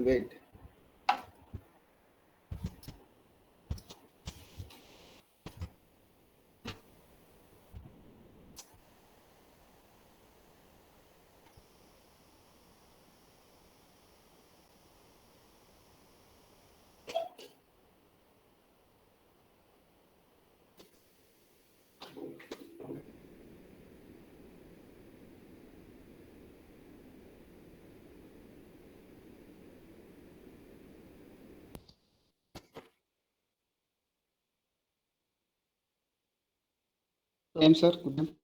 Wait. Name, sir. Good name.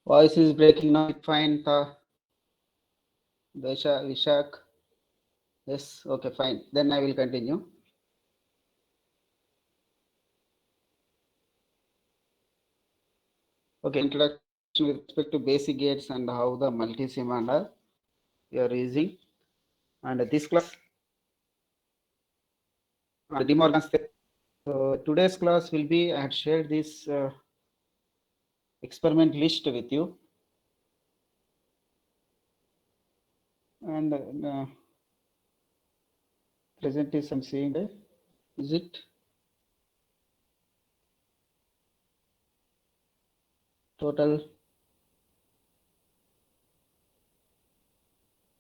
Voice is breaking now. Fine. Vishak. Yes. Okay. Fine. Then I will continue. Okay. Introduction with respect to basic gates and how the multi-sim and you are using. And this class, De Morgan. So today's class will be. I had shared this experiment list with you. And present is I'm seeing there. Is it total?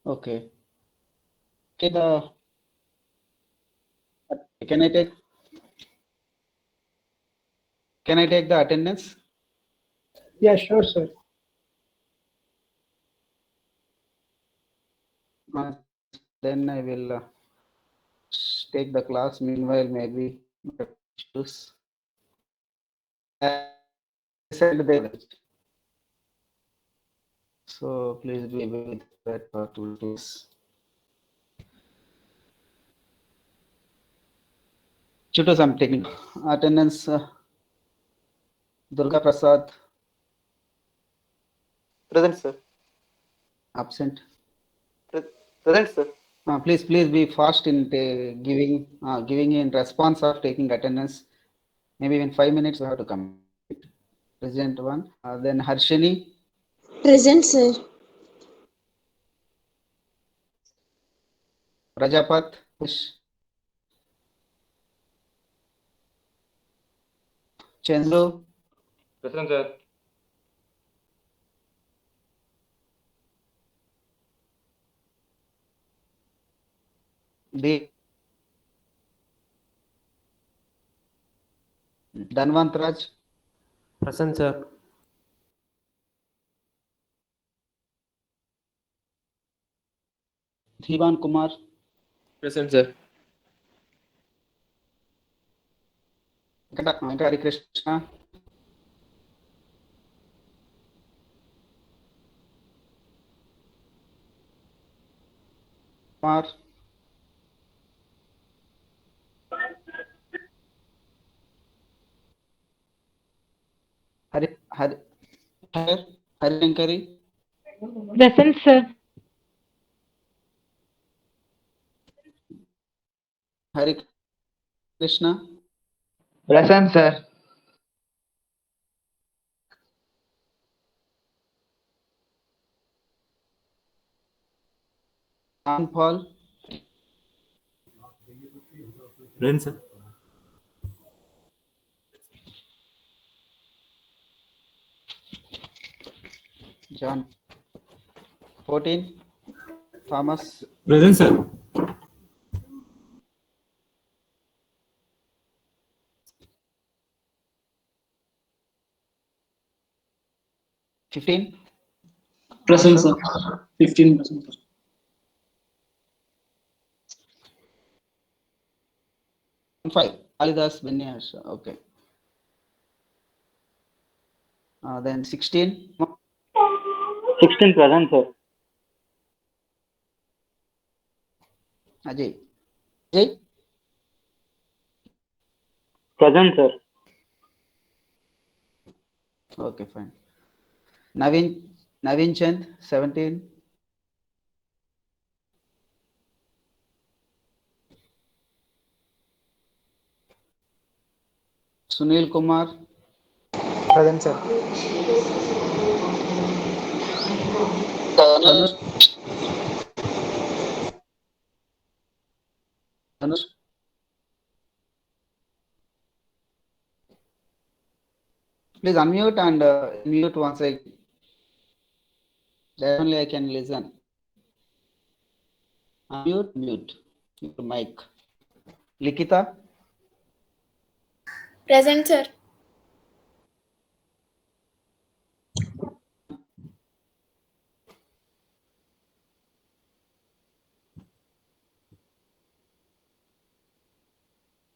Okay. Okay. Can I take the attendance? Yeah, sure, sir. Then I will take the class. Meanwhile, maybe issues. Send the so please be with that for 2 days. Tutors, I'm taking attendance. Durga Prasad. Present, sir. Absent. Present, sir. Please be fast in giving in response of taking attendance. Maybe in 5 minutes you have to come. Present one. Then Harshini. Present, sir. Rajapat. Chandru. Present, sir. Dhanvantraj. Present, sir. Dhivan Kumar. Present, sir. Hari Krishna. Kumar. Hari Shankari. Present, sir. Hari Krishna. Present, sir. Paul. Present, sir. John. 14. Thomas. Present, sir. $15. Present, sir. 15%. Five. Alidas Binyash. Okay. Then 16. 16 present, sir. Ajay. Ajay. Present, sir. Okay, fine. Navin Chand. 17. Sunil Kumar, Present, sir. Tanush, Tanush, please unmute and mute once I, then only I can listen. Unmute, mute your mic. Likita, Present, sir.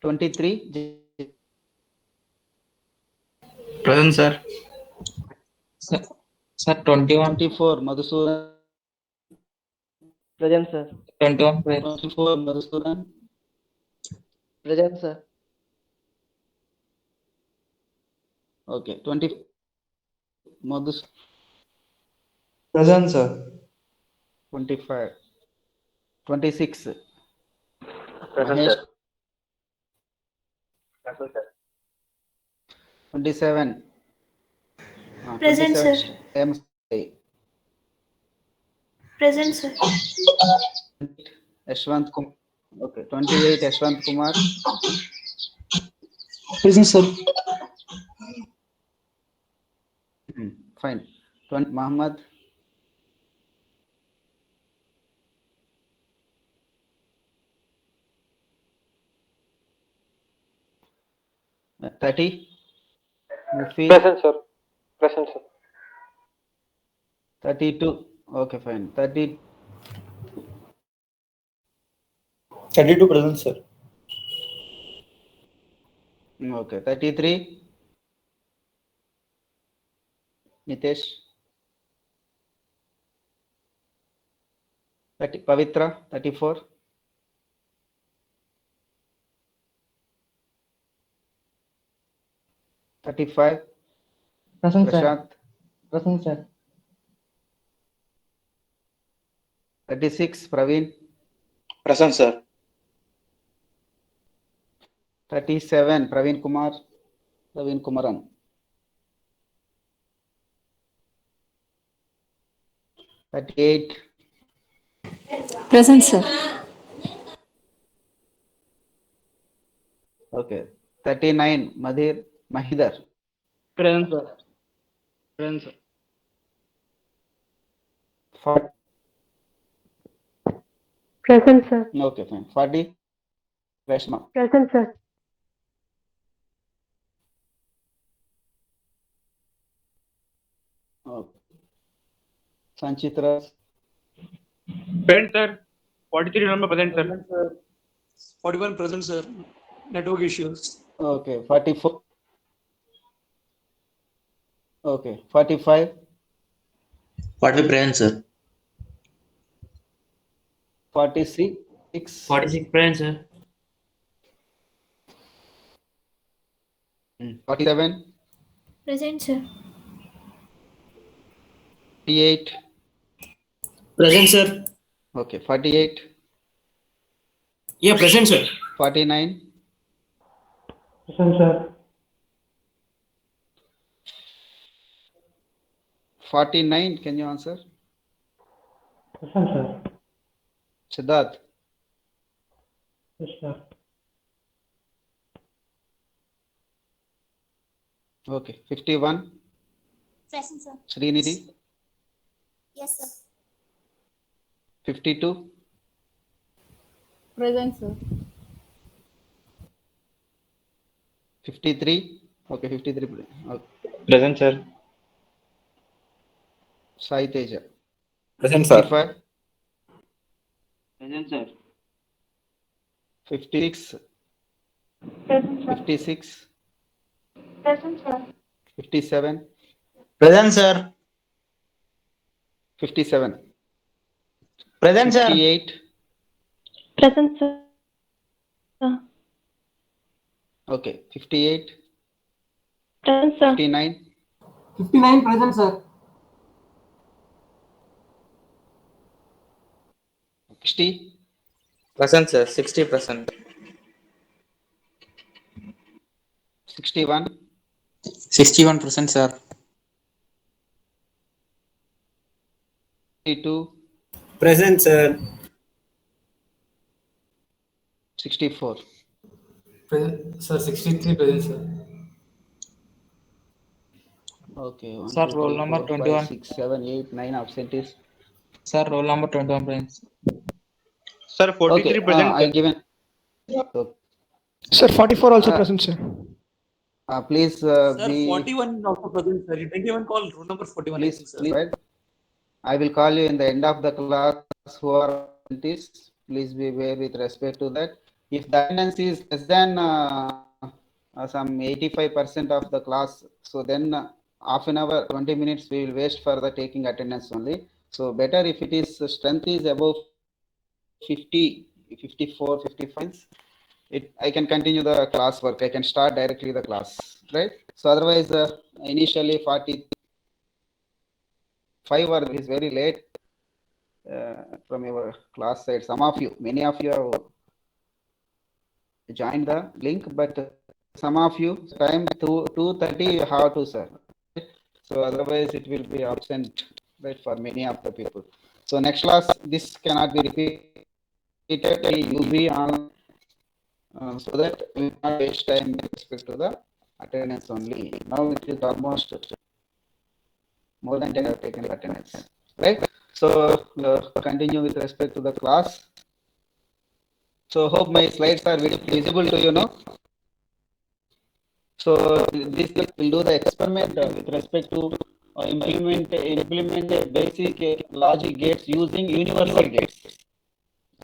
Twenty-three, Present, sir. Sir, 21. 24, Madhusudan, Present, sir. 21, sir. 24, Madhusudan, Present, sir. okay, 20, Madhus, Present, sir. 25, 26, Present, Mahesh, sir. Present, sir. 27, Present, 27, sir. M. Present, sir. Yashwant Kumar, okay, 28, Yashwant Kumar, Present, sir. fine, 20, Muhammad, uh, 30, Mufi, Present, sir. Present, sir. 32, okay, fine, 30, 32, present, sir. okay, 33, Nitesh, 30, Pavitra, 34, $35, Present, sir. Prashant, Present, sir. 36, Praveen, Present, sir. 37, Praveen Kumaran, 38, Present, sir. okay, 39, Mahidar, Present, sir. Present, sir. 40, Present, sir. okay, fine, 40, Reshma, Present, sir. okay, Sanchitra, Present, sir. 43 number present, sir. 41 present, sir. Network issues. okay, 44, okay, 45, 45 present, sir. 46, 46 present, sir. 47, Present, sir. 48, Present, sir. okay, 48, Yeah, present, sir. 49, Present, sir. 49, can you answer? Present, sir. Siddharth, Yes, sir. okay, 51, Present, sir. Srinidhi, Yes, sir. 52, Present, sir. 53, okay, 53, okay, Present, sir. Sai Teja, Present, 55, Present, sir. 56, Present, sir. 56, Present, sir. 57, Present, sir. 57, Present, sir. 58, Present, sir. okay, 58, Present, sir. 59, 59 present, sir. 60, Present, sir. 60%. 61, 61%, sir. 62, Present, sir. 64. Present, sir. 63 present, sir. Okay, 1, Sir, 2, roll 3, number 4, 5, 21. 6, 7, 8, 9 absentees. Sir, roll number 21 present. Sir, 43 Okay, present. I given. So, Sir, 44 also Uh, present, sir. please Sir, be 41 also present, sir. You didn't even call roll number 41, I think, sir. please. I will call you in the end of the class who are absentees. Please be aware with respect to that. If the attendance is less than some 85% of the class, so then half an hour, 20 minutes we will waste for the taking attendance only. So better if it is strength is above 50, 54, 55. I can continue the class work. I can start directly the class, right? So otherwise, initially 45 or is very late from your class side. Some of you, many of you have joined the link, but some of you time 2:30 you have to, sir. So otherwise it will be absent, right, for many of the people. So next class, this cannot be repeated. You be on. So that we will not waste time with respect to the attendance only. Now it is almost more than 10 have taken attendance, right? So continue with respect to the class. So hope my slides are visible to you now. So this will do the experiment with respect to implement basic logic gates using universal gates,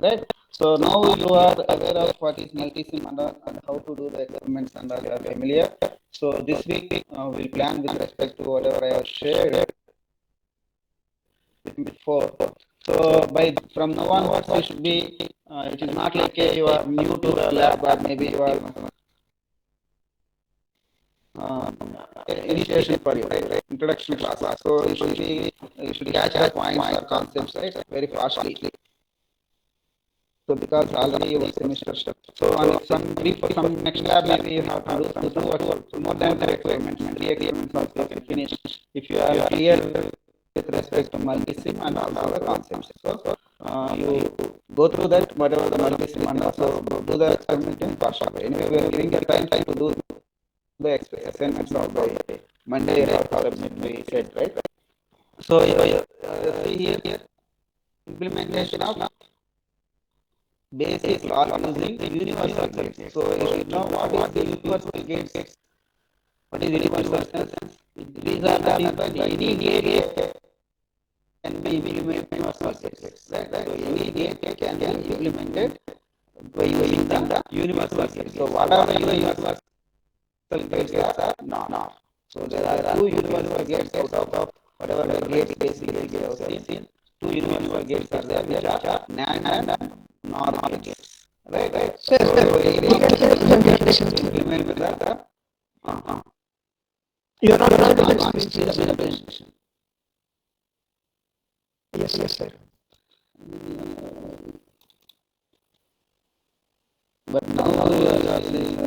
right? So now you are aware of what is multisim and how to do the experiments and all you are familiar. So this week we'll plan with respect to whatever I have shared before. So from now onwards you should be, it is not like you are new to the lab or maybe you are initiation for you, right? Introduction class. So you should catch the points or concepts, right, very fastly. So because already your semester stuff. So on some next lab maybe you have to do more than 3 experiments. 3 experiments also can finish if you are clear with respect to multisim and also the concepts. So you go through that whatever the multisim and also do the experiment in partial way. Anyway, we are giving you time to do the assignments of the Monday or we said, right? So see here implementation of basic law using universal gates. So you should know what is the universal gates. What is universal sense? These are the any gate can be implemented universal gates. Right? So any gate can be implemented by using the universal gates. So what are the universal gates? No. So there are 2 universal gates out of whatever the gates basically we have seen. 2 universal gates are there, which are NAND and NOR gates. Right. So implement with that. You are not on allowed to the presentation. Yes, sir. But now you are saying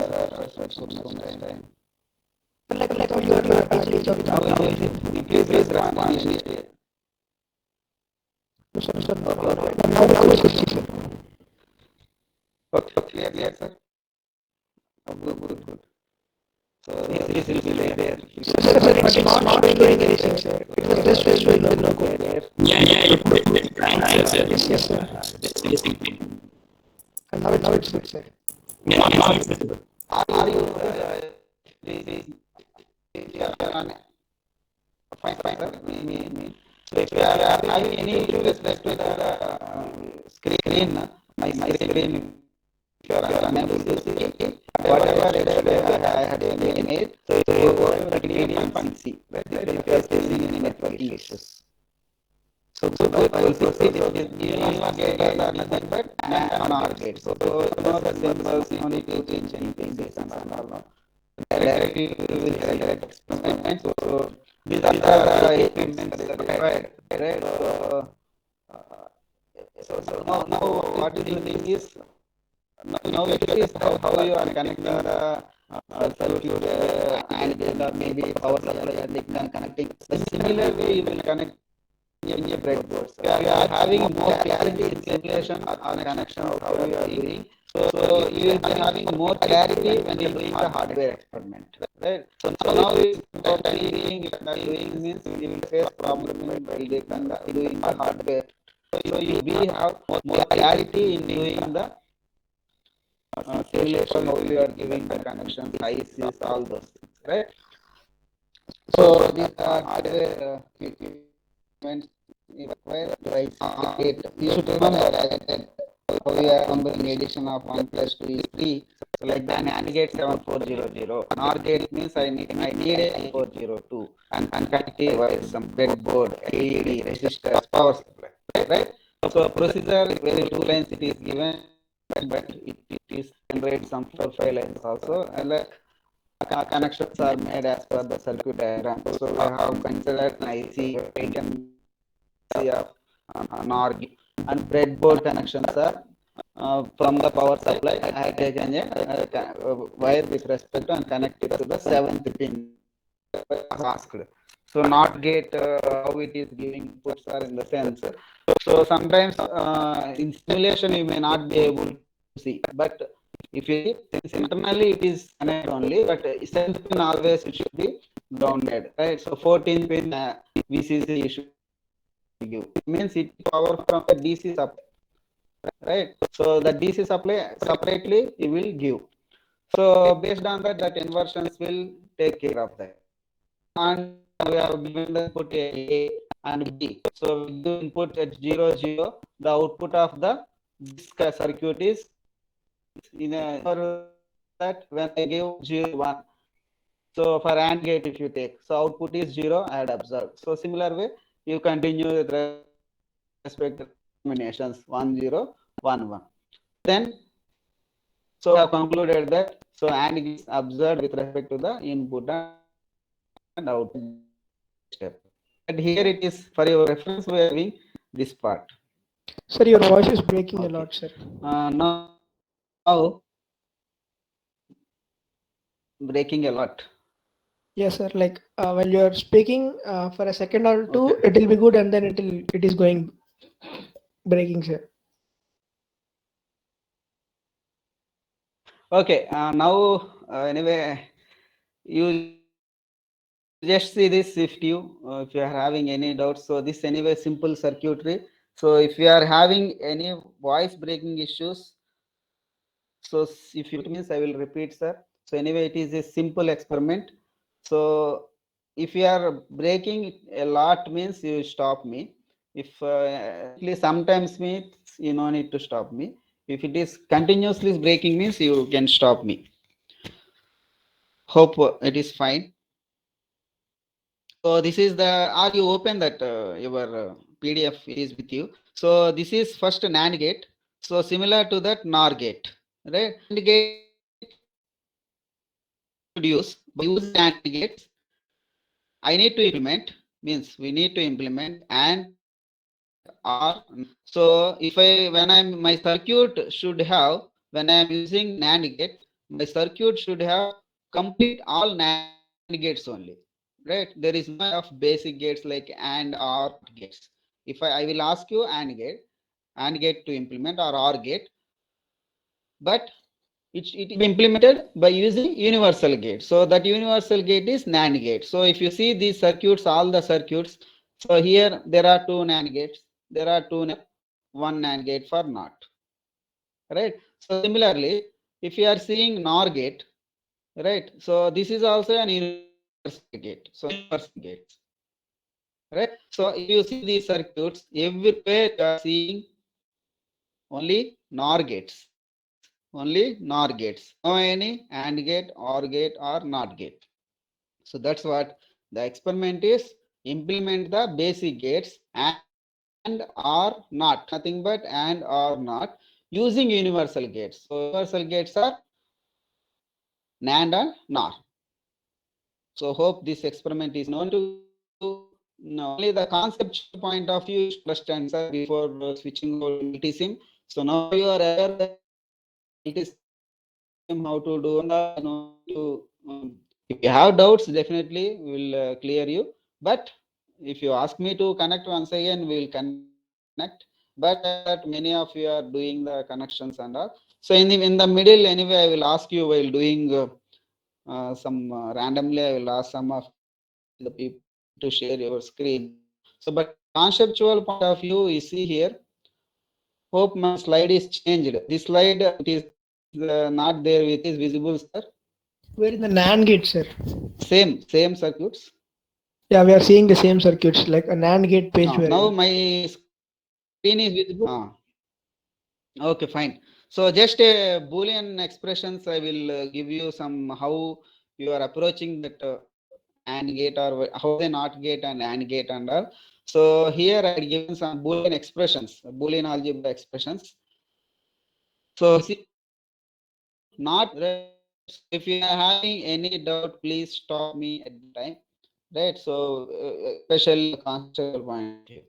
so much time. Like you are actually joking. Please respond initially. Sir. Now the question. Okay, clear, sir. Good. So this will be there. Sir, it's not showing anything, sir. It was just showing the logo. Yes, sir. And now it's good, sir. Are you fine, sir. So if you are having any issue with respect to the screen, my screen, if you are unable to see whatever I had made, so you go to the PDF and see, right? If you are facing any networking issues. So I will see this universal gate are nothing but NOR gate. So you know the symbols, no need to change anything, this and all. Directly we will select experiment. So these are the equipments that are required, right? So now what is the thing is, now it is how you are connecting the circuit and there are maybe power supply and they can connecting. Similarly, you will connect in your breadboard. So you are having more clarity in simulation on a connection of how you are doing. So you will be having more clarity when you are doing the hardware experiment, right? So now is doing means you will face problem in doing the hardware. So you will have more clarity in doing the simulation, how you are giving the connections, ICs, all those things, right? So these are hardware equipment required by circuit. You should remember that how we are combining addition of 1 plus 2 is 3. So like the NAND gate 7400, NOR gate means I need a 402 and connective wires, some breadboard, LED, resistors, power supply, right? So procedure very 2 lines it is given, but it is generate some 4-5 lines also, and connections are made as per the circuit diagram. So we have considered an IC of NOR and breadboard connections are from the power supply. I have taken a wire with respect to and connected to the 7th pin asked. So NOT gate, how it is giving inputs are in the sense. So sometimes in simulation you may not be able to see, but if you since internally it is connected only, but 7th pin always it should be grounded, right? So 14 pin VCC you should give. It means it power from the DC supply, right? So the DC supply separately you will give. So based on that, that inversions will take care of that. And we have given the input A and B. So we give input at 0, 0. The output of the this circuit is in a for that when I give 0, 1. So for AND gate, if you take, so output is 0, I had observed. So similar way, you continue with respect to combinations 1, 0, 1, 1. Then, so I have concluded that so AND is observed with respect to the input and output step. And here it is for your reference, we are having this part. Sir, your voice is breaking a lot, sir. Now, breaking a lot. Yes, sir. Like when you are speaking for a second or two, it will be good, and then it is going breaking, sir. Okay. Now, anyway, you just see this if you are having any doubts. So this anyway simple circuitry. So if you are having any voice breaking issues, so if it means I will repeat, sir. So anyway, it is a simple experiment. So if you are breaking a lot means you stop me. If sometimes means you no need to stop me. If it is continuously breaking means you can stop me. Hope it is fine. So this is the, are you open that your PDF is with you? So this is first NAND gate. So similar to that NOR gate, right? NAND gate use by using NAND gates. I need to implement means we need to implement and or so if I when I'm my circuit should have when I am using NAND gate, my circuit should have complete all NAND gates only. Right, there is no of basic gates like AND OR gates. If I will ask you AND gate to implement or OR gate, but it is implemented by using universal gate. So that universal gate is NAND gate. So if you see these circuits, all the circuits, so here there are 2 NAND gates, there are 1 NAND gate for NOT. Right. So similarly, if you are seeing NOR gate, right, so this is also an universal gate. So universal gates, right? So if you see these circuits, everywhere you are seeing only NOR gates, only NOR gates. No any AND gate, OR gate, or NOT gate. So that's what the experiment is. Implement the basic gates and or not, nothing but and or not using universal gates. So universal gates are NAND and NOR. So hope this experiment is known to no, only the conceptual point of view is understand, sir, before switching over multisim. So now you are aware that it is how to do, and if you have doubts, definitely we will clear you. But if you ask me to connect once again, we will connect. But many of you are doing the connections and all. So in the middle, anyway, I will ask you while doing some randomly. I will ask some of the people to share your screen. So, but conceptual point of view, you see here. Hope my slide is changed. This slide it is not there. It is visible, sir. Where in the NAND gate, sir? Same circuits. Yeah, we are seeing the same circuits like a NAND gate page. Now my screen is visible. Okay, fine. So just a Boolean expressions. I will give you some how you are approaching that AND gate or how the NOT gate and AND gate and all. So here I given some Boolean expressions, Boolean algebra expressions. So see, not if you are having any doubt, please stop me at the time. Right. So special conceptual point here.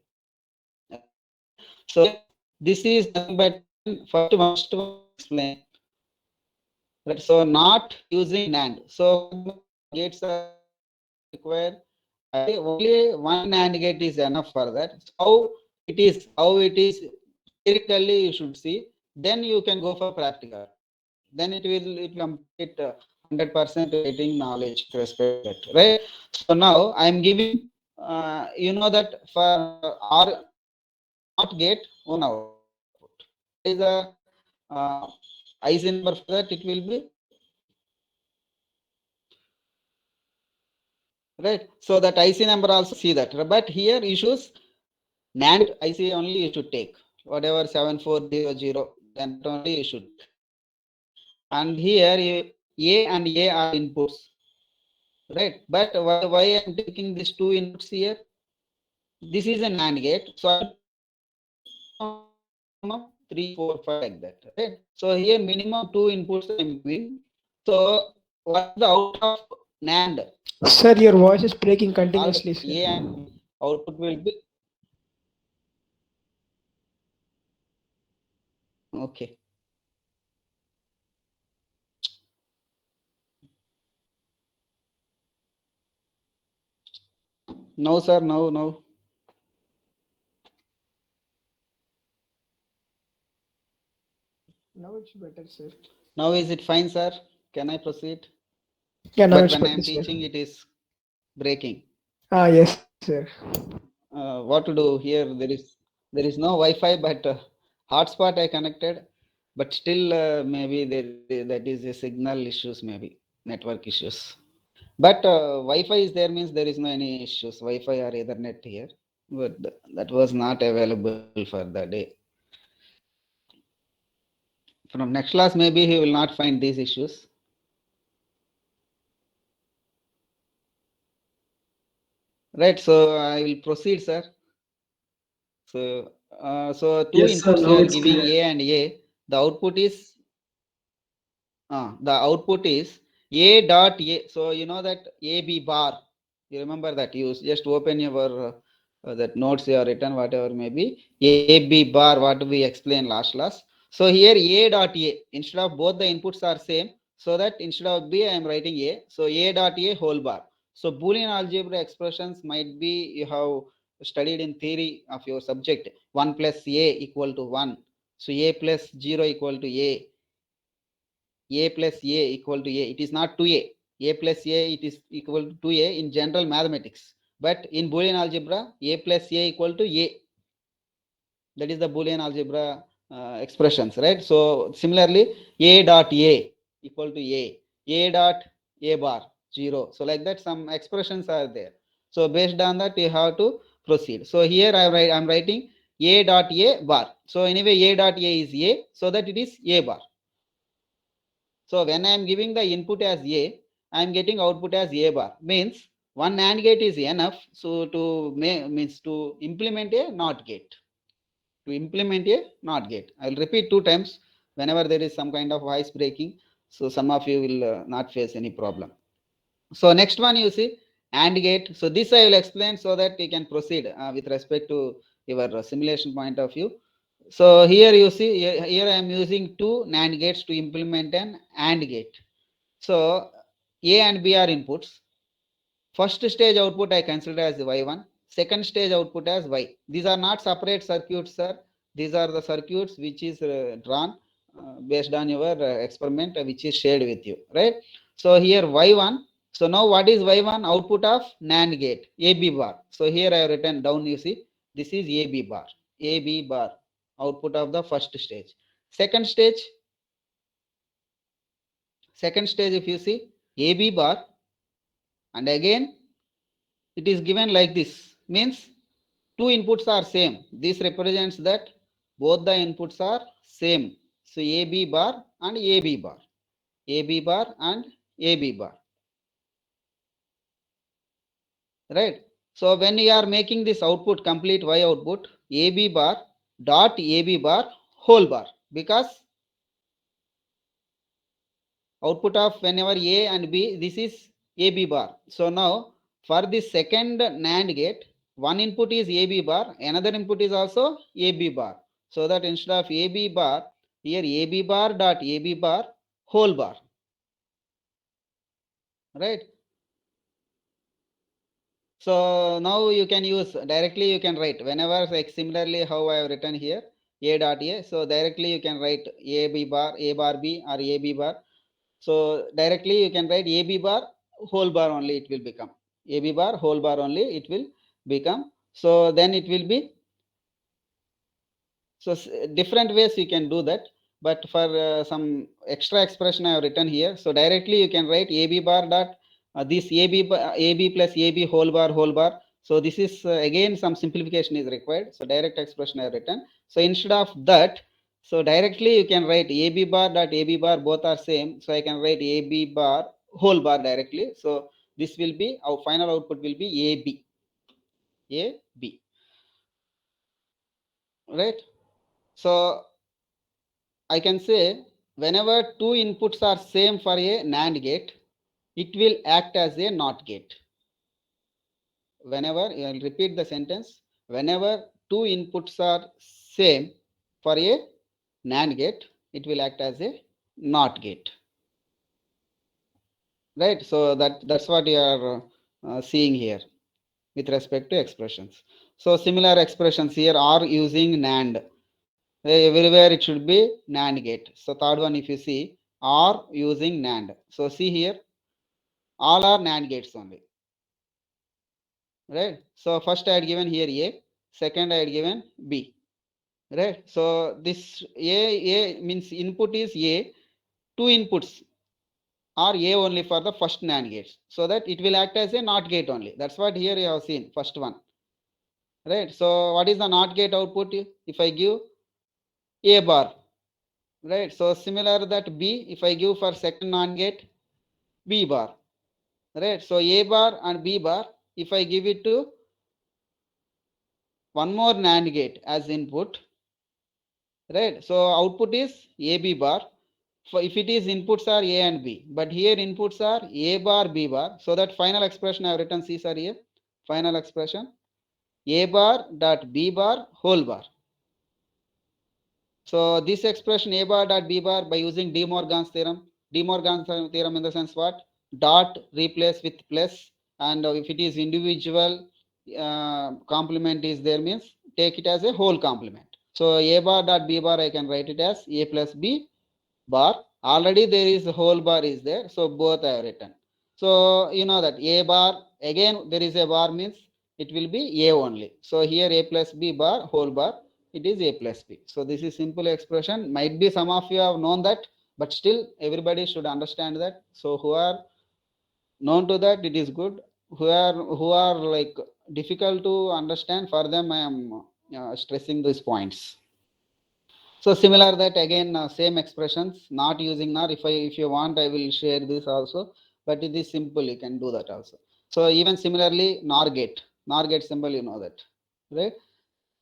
So this is nothing but first explain. Right. So not using NAND. So gates are required. Only one NAND gate is enough for that. So how it is theoretically you should see. Then you can go for practical. Then it will complete 100% getting knowledge to respect that, right? So now I am giving you know that for R not gate one output is a IC number for that it will be right. So that IC number also see that, but here issues NAND IC only you should take whatever 7400 then only you should. And here A and A are inputs, right? But why I'm taking these two inputs here? This is an AND gate, so 3, 4, 5 like that, right? So here minimum 2 inputs I'm giving. So what's the out of NAND? Sir, your voice is breaking continuously. Sir. A and output will be okay. No, sir, no. Now it's better, sir. Now is it fine, sir? Can I proceed? Yeah, now but it's when better, I'm sir. teaching, it is breaking. Yes, sir. What to do here? There is no Wi-Fi, but hotspot I connected, but still maybe that is a signal issues, maybe network issues. But Wi-Fi is there means there is no any issues. Wi-Fi or Ethernet here, but that was not available for the day. From next class, maybe he will not find these issues. Right. So I will proceed, sir. So two Yes, sir, inputs now we are it's giving clear. A and A. The output is A dot A. So you know that AB bar. You remember that? You just open your that notes you are written, whatever may be. AB bar, what we explained last class. So here A dot A. Instead of both the inputs are same, so that instead of B I am writing A. So A dot A whole bar. So Boolean algebra expressions might be you have studied in theory of your subject. 1 plus A equal to 1. So A plus 0 equal to A. A plus A equal to A. It is not 2A. A plus A, it is equal to 2A in general mathematics. But in Boolean algebra, A plus A equal to A. That is the Boolean algebra expressions, right? So similarly, A dot A equal to A dot A bar 0. So like that, some expressions are there. So based on that, you have to proceed. So here I'm writing A dot A bar. So anyway, A dot A is A, so that it is A bar. So when I am giving the input as A, I am getting output as A bar. Means one AND gate is enough. So to implement a NOT gate. To implement a NOT gate. I will repeat 2 times whenever there is some kind of voice breaking. So some of you will not face any problem. So next one you see AND gate. So this I will explain so that you can proceed with respect to your simulation point of view. So here you see, here I am using two NAND gates to implement an AND gate. So A and B are inputs. First stage output I consider as Y1, second stage output as Y. These are not separate circuits, sir. These are the circuits which is drawn based on your experiment which is shared with you, right? So here Y1. So now what is Y1? Output of NAND gate, AB bar. So here I have written down, you see, this is AB bar. AB bar, output of the first stage. Second stage if you see, AB bar, and again it is given like this, means two inputs are same. This represents that both the inputs are same. So AB bar and AB bar, AB bar and AB bar, right? So when you are making this output, complete Y output, AB bar dot AB bar whole bar, because output of whenever A and B, this is AB bar. So now for the second NAND gate, one input is AB bar, another input is also AB bar. So that instead of AB bar, here AB bar dot AB bar whole bar, right? So now you can use directly, you can write whenever, like similarly how I have written here, A dot A. So directly you can write AB bar, A bar B, or AB bar. So directly you can write AB bar whole bar only, it will become AB bar whole bar only, it will become. So then it will be, so different ways you can do that, but for some extra expression I have written here. So directly you can write AB bar dot this AB plus AB whole bar. So this is again some simplification is required. So direct expression I have written. So instead of that, so directly you can write AB bar dot AB bar, both are same. So I can write AB bar whole bar directly. So this will be, our final output will be AB, right? So I can say whenever two inputs are same for a NAND gate, it will act as a NOT gate. Whenever, I will repeat the sentence, whenever two inputs are same for a NAND gate, it will act as a NOT gate, right? So that's what you are seeing here with respect to expressions. So similar expressions here are using NAND. Everywhere it should be NAND gate. So third one, if you see, are using NAND. So see here, all are NAND gates only, right? So first I had given here A, second I had given B, right? So this A means input is A, two inputs are A only for the first NAND gates, so that it will act as a NOT gate only. That's what here you have seen, first one, right? So what is the NOT gate output? If I give A bar, right? So similar that B, if I give for second NAND gate, B bar, right? So A bar and B bar, if I give it to one more NAND gate as input, right? So output is AB bar. If it is inputs are A and B, but here inputs are A bar, B bar. So that final expression I have written, see sir here, final expression, A bar dot B bar whole bar. So this expression A bar dot B bar, by using De Morgan's theorem. De Morgan's theorem in the sense what? Dot replace with plus, and if it is individual complement is there, means take it as a whole complement. So A bar dot B bar, I can write it as A plus B bar. Already there is a whole bar is there, so both I have written. So you know that A bar, again there is a bar, means it will be A only. So here A plus B bar whole bar, it is A plus B. So this is simple expression. Might be some of you have known that, but still everybody should understand that. So who are known to that, it is good. Who are like difficult to understand, for them I am stressing these points. So similar that again same expressions, not using NOR. If you want, I will share this also, but it is simple, you can do that also. So even similarly NOR gate symbol, you know that, right?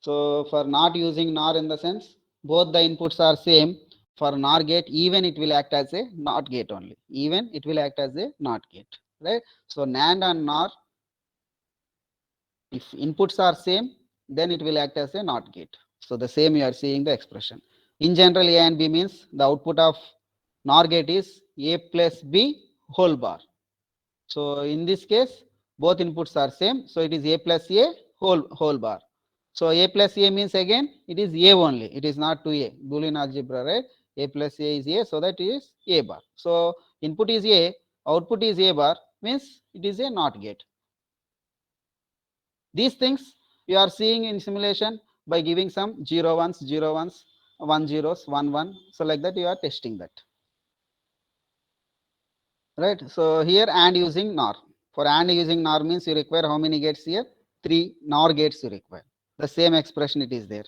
So for not using NOR, in the sense both the inputs are same, for NOR gate, even it will act as a NOT gate only. Even it will act as a NOT gate, right? So NAND and NOR, if inputs are same, then it will act as a NOT gate. So the same you are seeing the expression. In general, A and B means the output of NOR gate is A plus B whole bar. So in this case, both inputs are same. So it is A plus A whole bar. So A plus A means again, it is A only. It is not 2A. Boolean algebra, right? A plus A is A, so that it is A bar. So input is A, output is A bar, means it is a NOT gate. These things you are seeing in simulation by giving some 0 1s, 1 zeros, 1 1. So like that you are testing that. Right. So here and using NOR. For and using NOR means you require how many gates here? 3 NOR gates you require. The same expression it is there.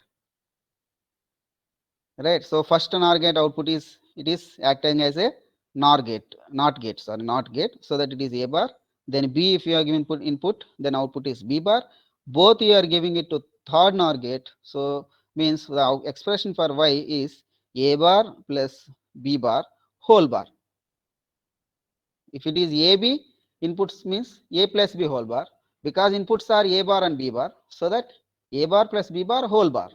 Right. So first NOR gate output is, it is acting as a NOR gate, not gate, sorry, not gate. So that it is A bar. Then B, if you are giving input, then output is B bar. Both you are giving it to third NOR gate. So means the expression for Y is A bar plus B bar whole bar. If it is AB, inputs means A plus B whole bar, because inputs are A bar and B bar, so that A bar plus B bar whole bar.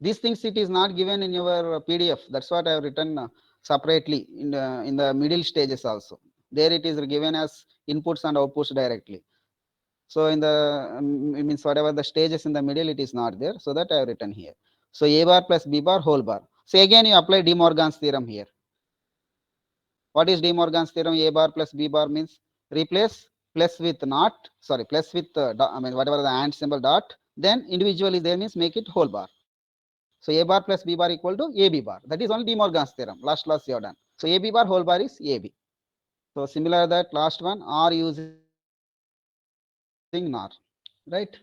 These things it is not given in your PDF. That's what I have written separately in the middle stages also. There it is given as inputs and outputs directly. So in the means whatever the stages in the middle, it is not there. So that I have written here. So A bar plus B bar whole bar. So again you apply De Morgan's theorem here. What is De Morgan's theorem? A bar plus B bar means replace plus with not, sorry, plus with whatever the and symbol dot, then individually there means make it whole bar. So A bar plus B bar equal to AB bar. That is only De Morgan's theorem. Last class you have done. So AB bar whole bar is AB. So similar that last one, R using NOR, right?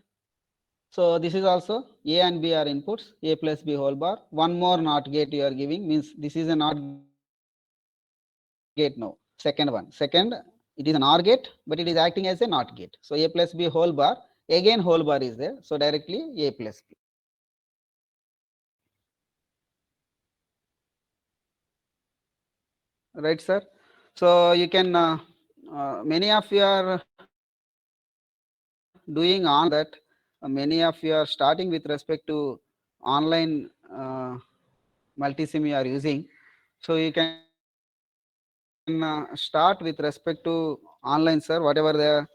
So this is also A and B are inputs, A plus B whole bar. One more NOT gate you are giving, means this is a NOT gate now. Second one. Second, it is an OR gate, but it is acting as a NOT gate. So A plus B whole bar, again whole bar is there. So directly A plus B. Right, sir? So you can, many of you are doing on that. Many of you are starting with respect to online multisim you are using. So you can start with respect to online, sir, whatever the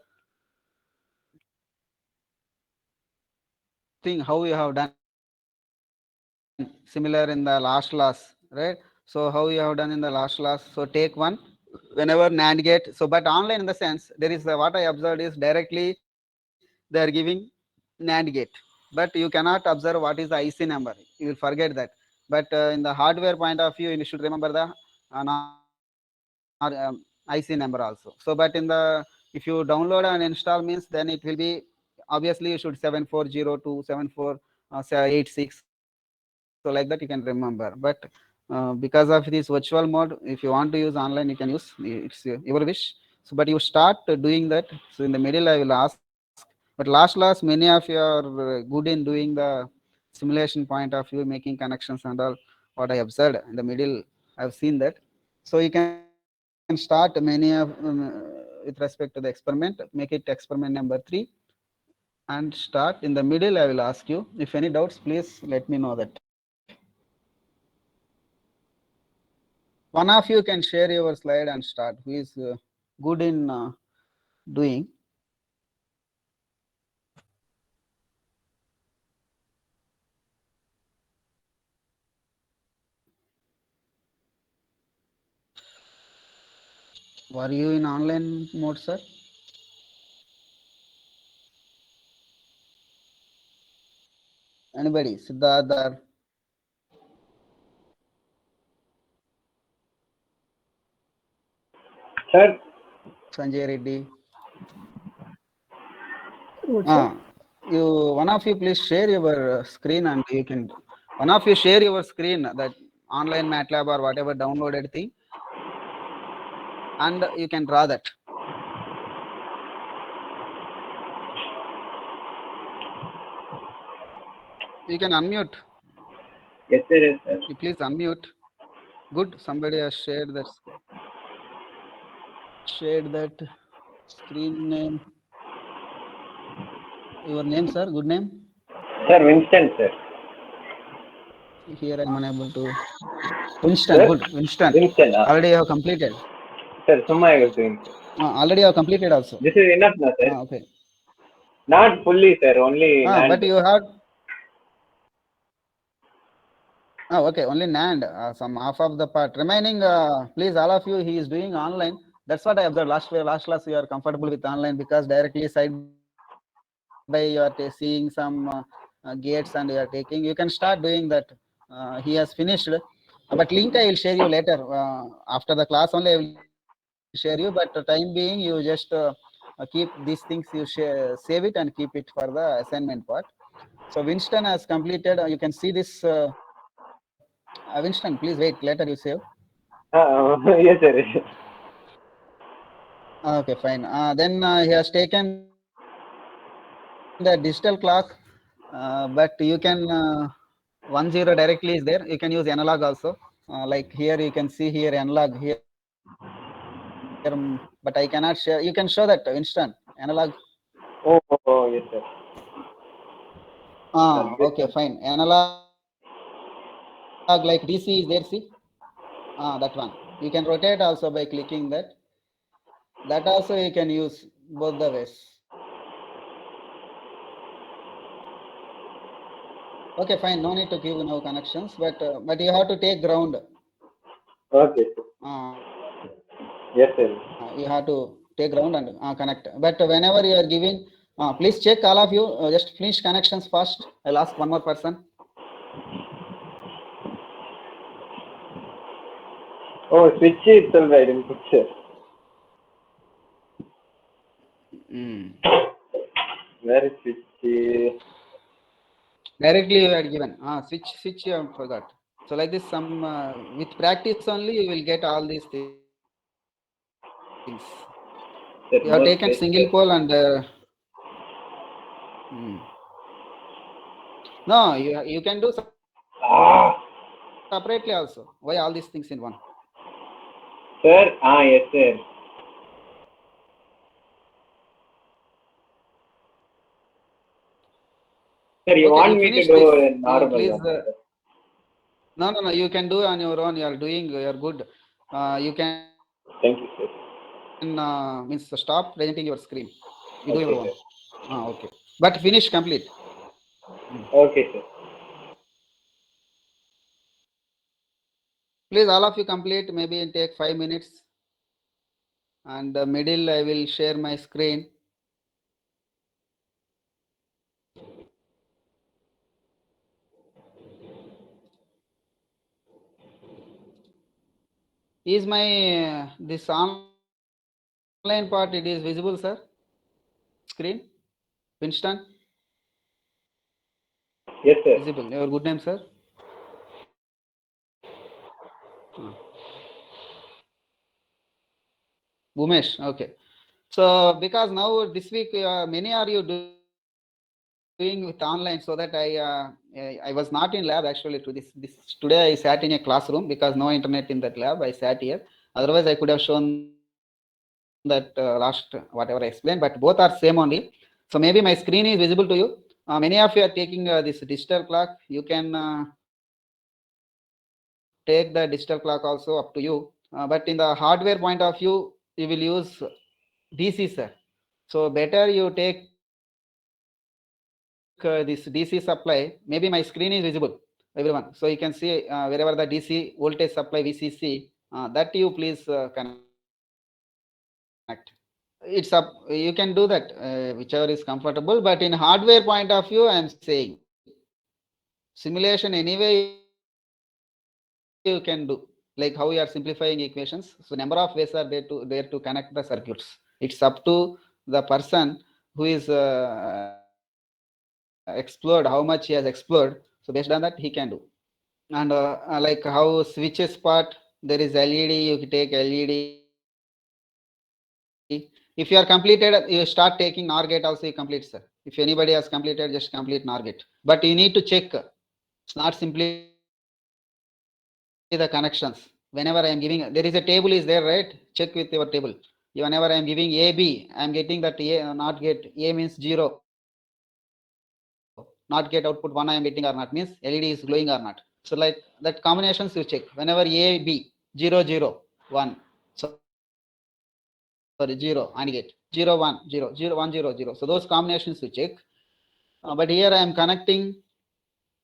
thing, how you have done similar in the last class, right? So how you have done in the last class. So take one, whenever NAND gate. So but online in the sense, there is what I observed is directly they are giving NAND gate, but you cannot observe what is the IC number. You will forget that. But in the hardware point of view, you should remember the IC number also. So but in the, if you download and install means, then it will be, obviously you should 7402 7486. So like that you can remember. But because of this virtual mode, if you want to use online, you can use, it's your wish. So but you start doing that. So in the middle I will ask, but last class many of you are good in doing the simulation point of view, making connections and all. What I observed in the middle, I've seen that. So you can start many of with respect to the experiment, make it experiment number 3 and start. In the middle I will ask you, if any doubts, please let me know that. One of you can share your slide and start, who is good in doing. Were you in online mode, sir? Anybody? Siddharth? Sir, Sanjay Reddy? What, sir? You, one of you please share your screen, and you can, one of you share your screen, that online MATLAB or whatever downloaded thing, and you can draw that. You can unmute. yes, sir, yes, sir. You please unmute. Good, somebody has shared that. Shared that screen name. Your name, sir? Good name? Sir, Winston, sir. Here I'm unable to. Winston, Sir? good. Winston. Winston, Already you have completed. sir, Summa I was doing, sir. Already you have completed also. This is enough now, sir. Okay. Not fully, sir, only But NAND. you have. Okay, only NAND, some half of the part. Remaining, please, all of you, he is doing online. That's what I observed last class. You are comfortable with online because directly side by you are seeing some gates and you are taking. You can start doing that. He has finished, but link I will share you later. After the class only I will share you. But the time being, you just keep these things. You save it and keep it for the assignment part. So Winston has completed. You can see this. Winston, please wait. Later you save. Yes, sir. Okay, fine. Then he has taken the digital clock, but you can 10 directly is there. You can use analog also. Like here, you can see here analog here, but I cannot share. You can show that Winston analog. Oh, yes, sir. Okay, fine. Analog like DC is there. See, that one. You can rotate also by clicking that. That also you can use both the ways. Okay, fine. No need to give no connections, but you have to take ground. Okay, sir. Yes, sir. You have to take ground and connect. But whenever you are giving, please check all of you. Just finish connections first. I'll ask one more person. Oh, switch itself I didn't put, sir. Where is switch? Directly you had given. Switch you have forgot. So like this, some with practice only you will get all these things. Sir, You have taken single pole and no, you can do separately also. Why all these things in one? Sir, yes, sir. Sir, you want me to do a normal please, one? No. You can do on your own. You are doing. You are good. You can. Thank you, sir. Means stop presenting your screen. You do Okay, your own. sir. Okay. But finish complete. Okay, sir. Please, all of you complete. Maybe it take 5 minutes. And the middle, I will share my screen. Is my this online part? It is visible, sir. Screen. Winston. Yes, sir. Visible. Your good name, sir. Umesh. Okay. So because now this week many are you doing with online, so that I was not in lab actually to this today I sat in a classroom because no internet in that lab. I sat here. Otherwise I could have shown that last whatever I explained, but both are same only. So maybe my screen is visible to you. Many of you are taking this digital clock. You can take the digital clock also, up to you. But in the hardware point of view, you will use DC, sir. So better you take this DC supply. Maybe my screen is visible, everyone. So you can see wherever the DC voltage supply VCC, that you please connect. It's up. You can do that, whichever is comfortable. But in hardware point of view, I am saying simulation anyway you can do, like how you are simplifying equations. So number of ways are there to connect the circuits. It's up to the person who is explored, how much he has explored. So based on that he can do. And like how switches part, there is LED, you take LED. If you are completed, you start taking NOR gate also, you complete, sir. If anybody has completed, just complete NOR gate. But you need to check. It's not simply the connections. Whenever I am giving, there is a table is there, right? Check with your table. Whenever I am giving AB, I am getting that A, not get A means 0. not get output 1 I am getting or not, means LED is glowing or not. So like that combinations you check whenever A, B, 0, 0, 1. So sorry, 0 and get 0, 1, 0, 0, 1, 0, 0. So those combinations you check. But here I am connecting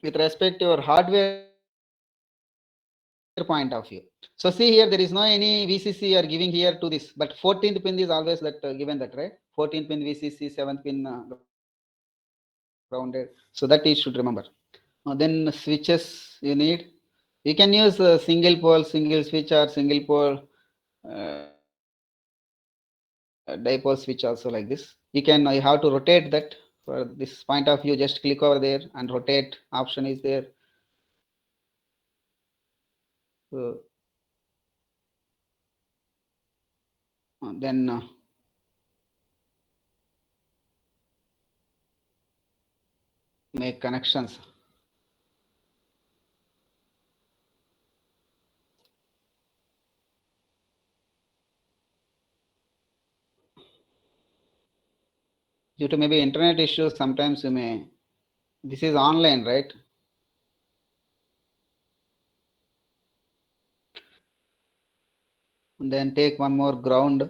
with respect to your hardware point of view. So see here, there is no any VCC you are giving here to this, but 14th pin is always that given that, right? 14th pin VCC, 7th pin grounded. So that you should remember. Then switches you need. You can use a single pole, single switch or single pole dipole switch also like this. You have to rotate that. For this point of view, just click over there and rotate option is there. So, then make connections. Due to maybe internet issues, sometimes you may, this is online, right? And then take one more ground.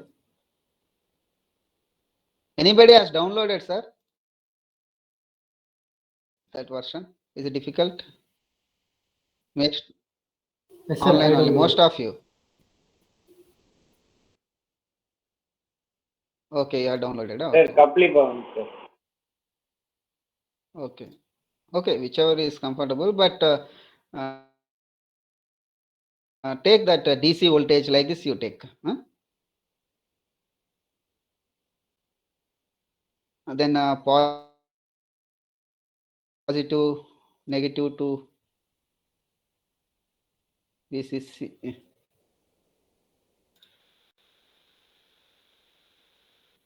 Anybody has downloaded, sir? That version? Is it difficult? Yes, sir, Online I only, do. most of you. Okay, you are downloaded. Sir, Okay. Kapli Bhavan, sir. Okay. Okay, whichever is comfortable, but take that DC voltage like this, you take. Huh? And then positive, negative to VCC.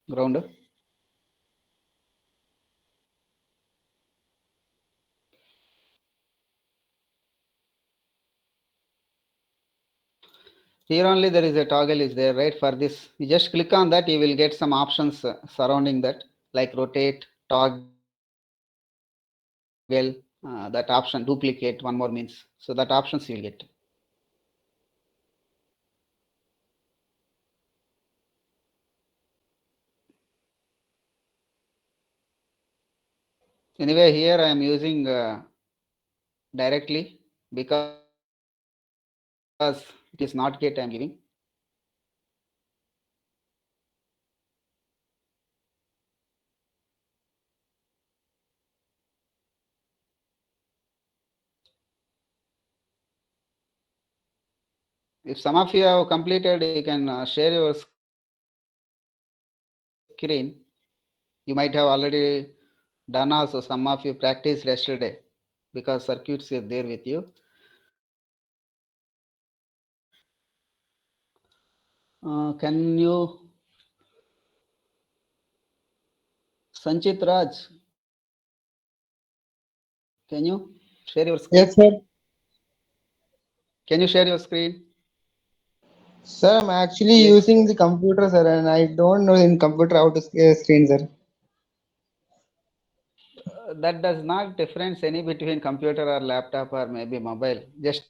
Ground. Here only there is a toggle is there, right? For this, you just click on that, you will get some options surrounding that, like rotate, toggle, that option, duplicate, one more means. So that options you will get. Anyway, here I am using directly because it is not gate I am giving. If some of you have completed, you can share your screen. You might have already done also. Some of you practiced yesterday because circuits are there with you. Can you, Sanchit Raj, can you share your screen? Yes, sir. Can you share your screen? Sir, I'm actually Yes. using the computer, sir, and I don't know in computer how to screen, sir. That does not difference any between computer or laptop or maybe mobile. Just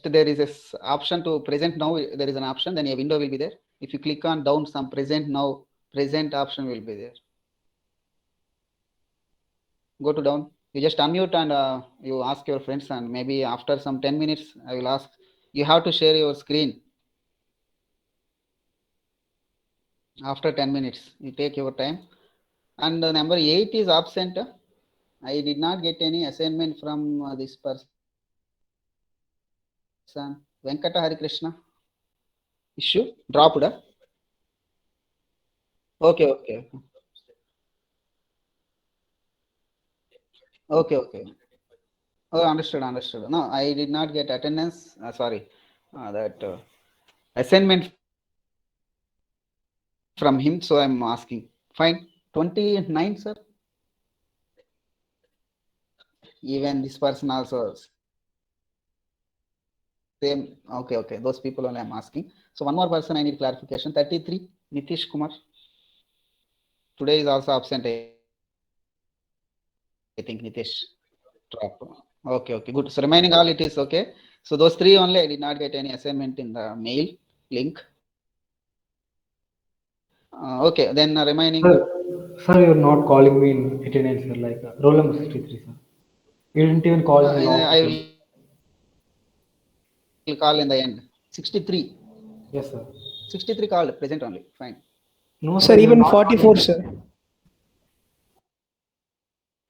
there is a option to present now. There is an option, then a window will be there. If you click on down, some present now, present option will be there. Go to down. You just unmute and you ask your friends, and maybe after some 10 minutes, I will ask. You have to share your screen. After 10 minutes, you take your time. And number 8 is absent. I did not get any assignment from this person. Venkata Hari Krishna. Issue dropped. Okay, okay. Okay, okay. Oh, understood, understood. No, I did not get attendance. Sorry, that assignment from him. So I'm asking. Fine. 29, sir. Even this person also same. Okay, okay. Those people only I'm asking. So one more person I need clarification. 33, Nitish Kumar. Today is also absent. I think Nitish drop. Okay, good. So remaining all it is okay. So those three only I did not get any assignment in the mail link. Okay, then remaining. Sir, you're not calling me in 89, sir. Like roll number 63, sir. You didn't even call me long. I will call in the end. 63. Yes, sir. 63 called, present only. Fine. No, Sir, you're even not 44, calling. sir.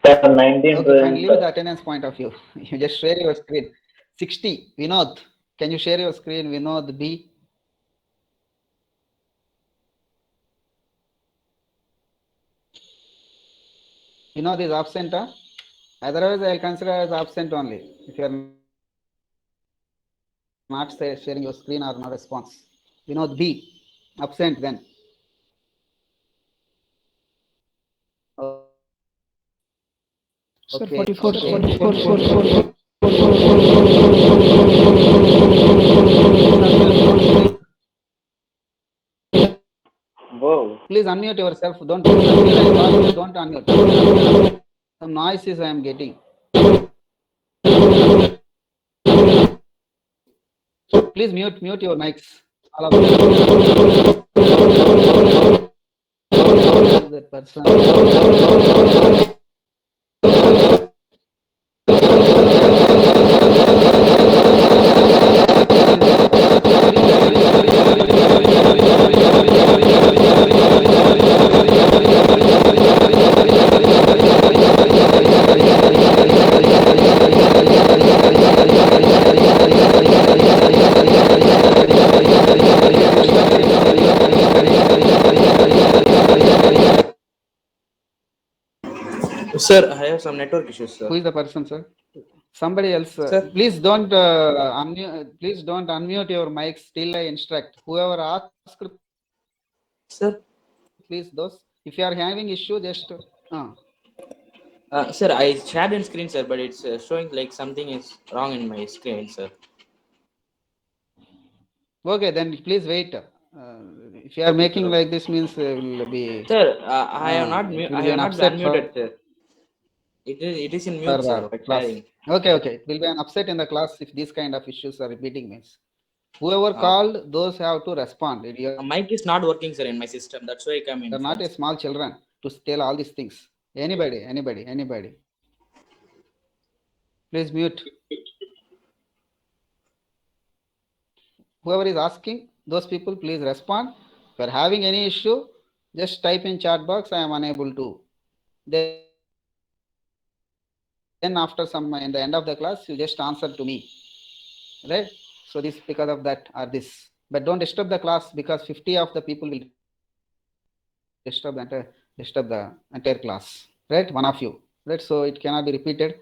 Sir, 19 Okay, fine. Leave the present. attendance point of view. You just share your screen. 60. Vinod, can you share your screen? Vinod B. Vinod is absent, huh? Otherwise, I'll consider as absent only. If you are not sharing your screen or no response. Vinod B. Absent then. Sir, Okay. 44, Okay. 44. Whoa. Please unmute yourself. Don't unmute. Some noises I am getting. Please mute your mics. All of you. That person. Sir, I have some network issues, Who sir. is the person, sir? Somebody else. Sir. Please don't unmute your mics till I instruct. Whoever asked, Sir. please those. If you are having issue, just. Sir, I shared in screen, sir, but it's showing like something is wrong in my screen, sir. Okay, then please wait. If you are making like this, means will be. Sir, I have not. I have not upset unmuted, sir. It is in mute, sir. Class. Okay. It will be an upset in the class if these kind of issues are repeating. Means whoever called, those have to respond. Mic is not working, sir, in my system. That's why I come in. They're not a small children to tell all these things. Anybody. Please mute. Whoever is asking, those people please respond. If you are having any issue, just type in chat box. I am unable to. Then after some in the end of the class, you just answer to me. Right? So this because of that or this. But don't disturb the class because 50 of the people will disturb the entire class. Right? One of you. Right? So it cannot be repeated.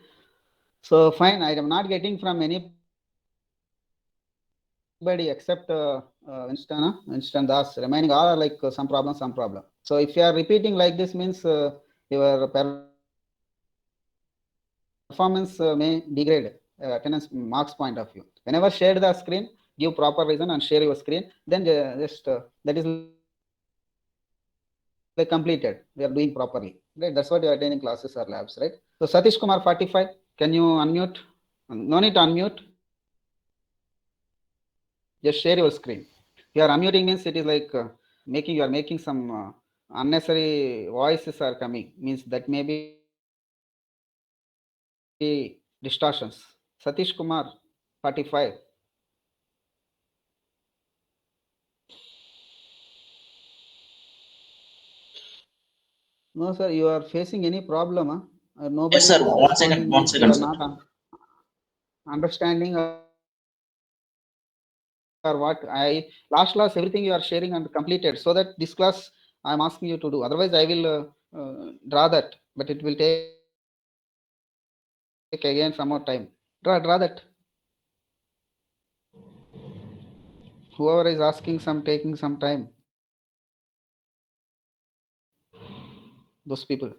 So fine. I am not getting from anybody except Winston Das. Remaining all are like some problem. So if you are repeating like this means your performance may degrade attendance marks point of view. Whenever share the screen, give proper reason and share your screen. Then just that is like completed. We are doing properly. Right? That's what you are attending classes or labs, right? So Satish Kumar 45, can you unmute? No need to unmute. Just share your screen. You are unmuting means it is like you are making some unnecessary voices are coming. Means that may be distortions. Satish Kumar 45. No, sir, you are facing any problem? Nobody Yes, sir. is One second, responding. You are sir. not understanding or what? Last class everything you are sharing and completed. So that this class I am asking you to do. Otherwise, I will draw that, but it will take again some more time. Draw that. Whoever is asking taking some time. Those people.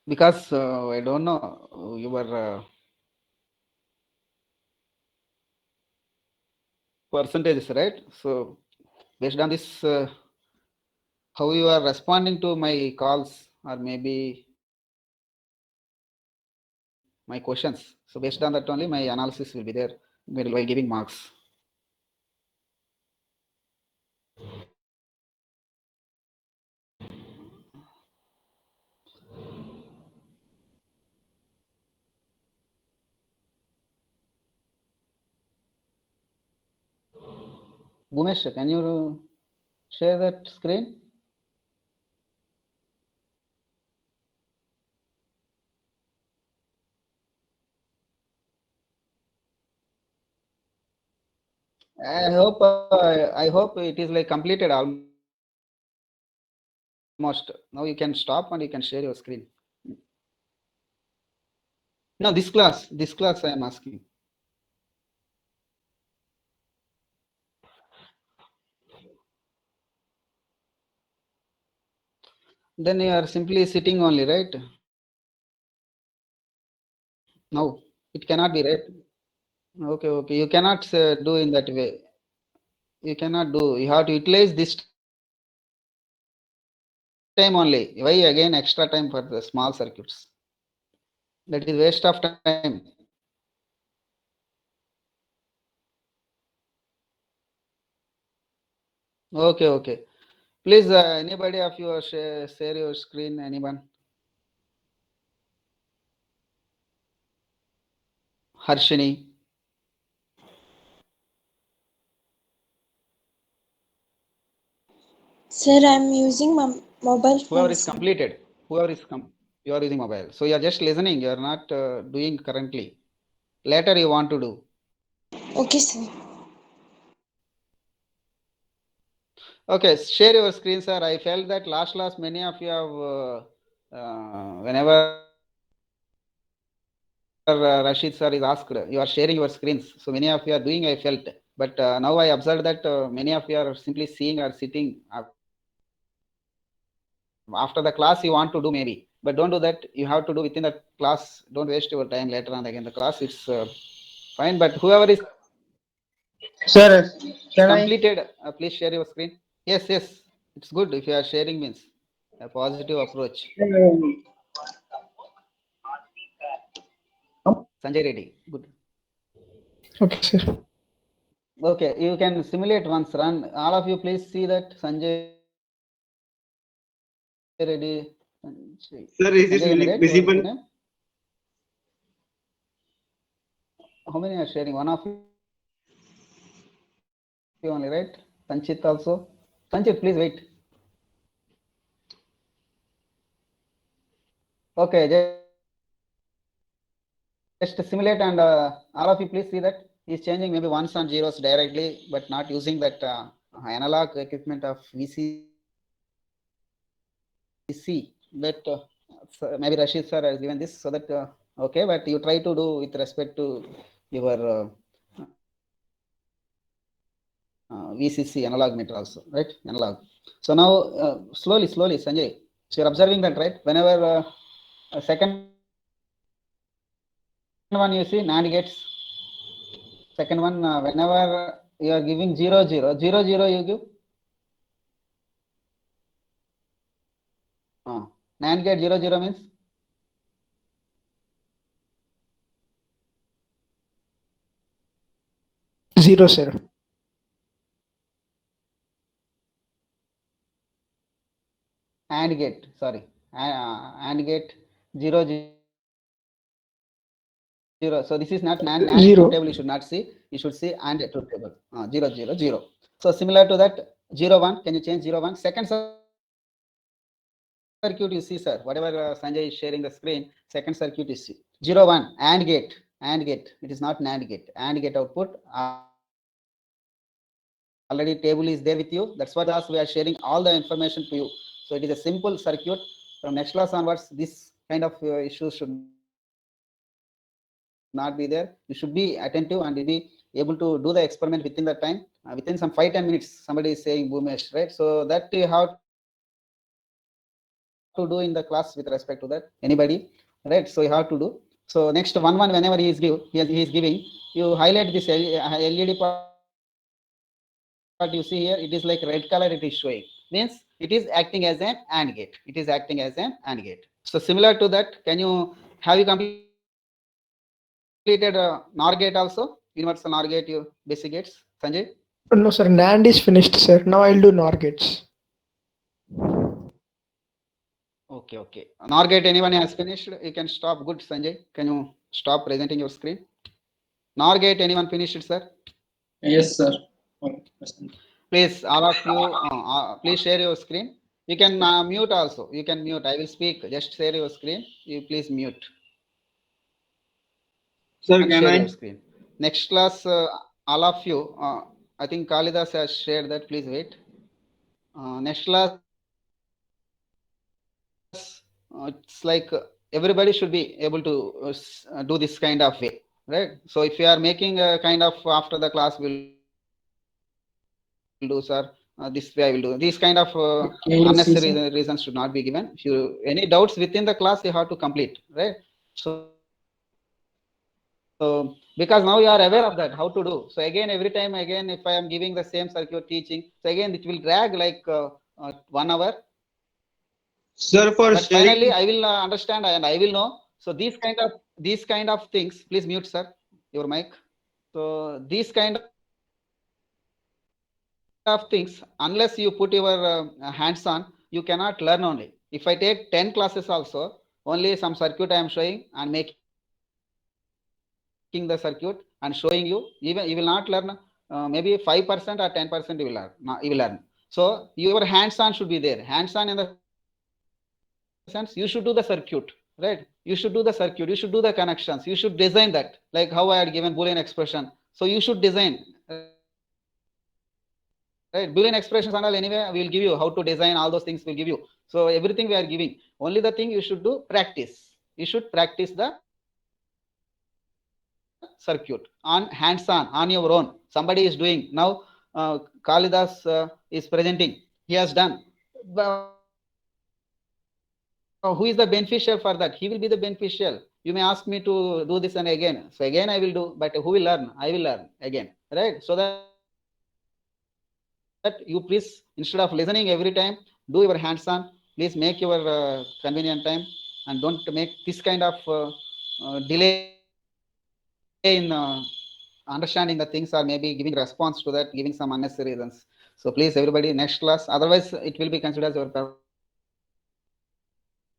Because I don't know your percentages, right? So based on this, how you are responding to my calls or maybe my questions. So based on that only my analysis will be there while giving marks. Bhumesh, can you share that screen? I hope it is like completed almost. Now you can stop and you can share your screen. No, this class I am asking. Then you are simply sitting only, right? No, it cannot be, right? Okay. You cannot do in that way. You cannot do. You have to utilize this time only. Why again extra time for the small circuits? That is waste of time. Okay. Please, anybody of you share your screen? Anyone? Harshini. Sir, I'm using my mobile phone. Whoever is completed, you are using mobile. So you are just listening. You are not doing currently. Later you want to do. Okay, sir. Okay, share your screen, sir. I felt that last many of you have whenever Rashid sir is asked, you are sharing your screens. So many of you are doing, I felt. But now I observed that many of you are simply seeing or sitting. After the class, you want to do maybe. But don't do that. You have to do within the class. Don't waste your time later on again. The class, it's fine. But whoever is Sir, can I? completed, please share your screen. Yes. It's good if you are sharing means a positive approach. Sanjay Reddy, good. Okay, sir. Okay, you can simulate once run. All of you please see that Sanjay Reddy. Sir, is this Sanjay, right? visible? How many are sharing? One of you only, right? Sanchit also. Sanchit, please wait. Okay, just simulate and all of you please see that he's changing maybe ones and zeros directly, but not using that analog equipment of VCC. That maybe Rashid sir has given this so that okay, but you try to do with respect to your VCC analog meter also, right? Analog. So now slowly, Sanjay. So you're observing that, right? Whenever second one you see NAND gates. Second one, whenever you are giving 0, 0, 0, 0, you give. NAND gate 0, 0 means? Zero, sir. AND gate, sorry. AND gate 0, 0. So this is not NAND truth table, you should not see. You should see AND truth table. 0, 0, 0. So similar to that, 0, 1. Can you change 0, 1? Second circuit you see, sir. Whatever Sanjay is sharing the screen, second circuit you see. 0, 1. AND gate. It is not NAND gate. AND gate output. Already table is there with you. That's what we are sharing all the information to you. So it is a simple circuit. From next class onwards, this kind of issues should not be there. You should be attentive and be able to do the experiment within that time. Within some 5-10 minutes, somebody is saying Bhumesh, right? So that you have to do in the class with respect to that. Anybody, right? So you have to do. So next one whenever he is giving, you highlight this LED part. What you see here, it is like red color, it is showing, means it is acting as an AND gate. So similar to that, have you completed completed NOR gate also? Universal NOR gate, basic gates, Sanjay? No, sir. NAND is finished, sir. Now I'll do NOR gates. Okay. NOR gate, anyone has finished? You can stop. Good, Sanjay. Can you stop presenting your screen? NOR gate, anyone finished, sir? Yes, sir. Please, all of you, please share your screen. You can mute also. You can mute. I will speak. Just share your screen. You please mute. Sir, And can share I? your screen. Next class, all of you, I think Kalidas has shared that. Please wait. Next class, it's like everybody should be able to do this kind of way, right? So if you are making a kind of after the class, we'll do, sir. This way I will do. These kind of unnecessary reasons should not be given. If you any doubts within the class, you have to complete, right? So because now you are aware of that, how to do. So again, every time again, if I am giving the same circuit teaching, so again it will drag like 1 hour. Sir, for but sharing. Finally, I will understand and I will know. So these kind of things, please mute, sir, your mic. So these kind of things, unless you put your hands on, you cannot learn only. If I take 10 classes also, only some circuit I am showing and making the circuit and showing you, even you will not learn. Maybe 5% or 10% you will learn. So your hands on should be there. Hands on in the sense you should do the circuit, right? You should do the circuit. You should do the connections. You should design that, like how I had given Boolean expression. So you should design. Right, Boolean expressions and all anyway, we will give you how to design all those things. We'll give you. So everything we are giving. Only the thing you should do practice. You should practice the circuit on hands-on, on your own. Somebody is doing now. Kalidas is presenting. He has done. Who is the beneficial for that? He will be the beneficial. You may ask me to do this and again. So again I will do. But who will learn? I will learn again. Right? So that you please, instead of listening every time, do your hands-on. Please make your convenient time and don't make this kind of delay in understanding the things or maybe giving response to that, giving some unnecessary reasons. So please, everybody, next class. Otherwise, it will be considered as your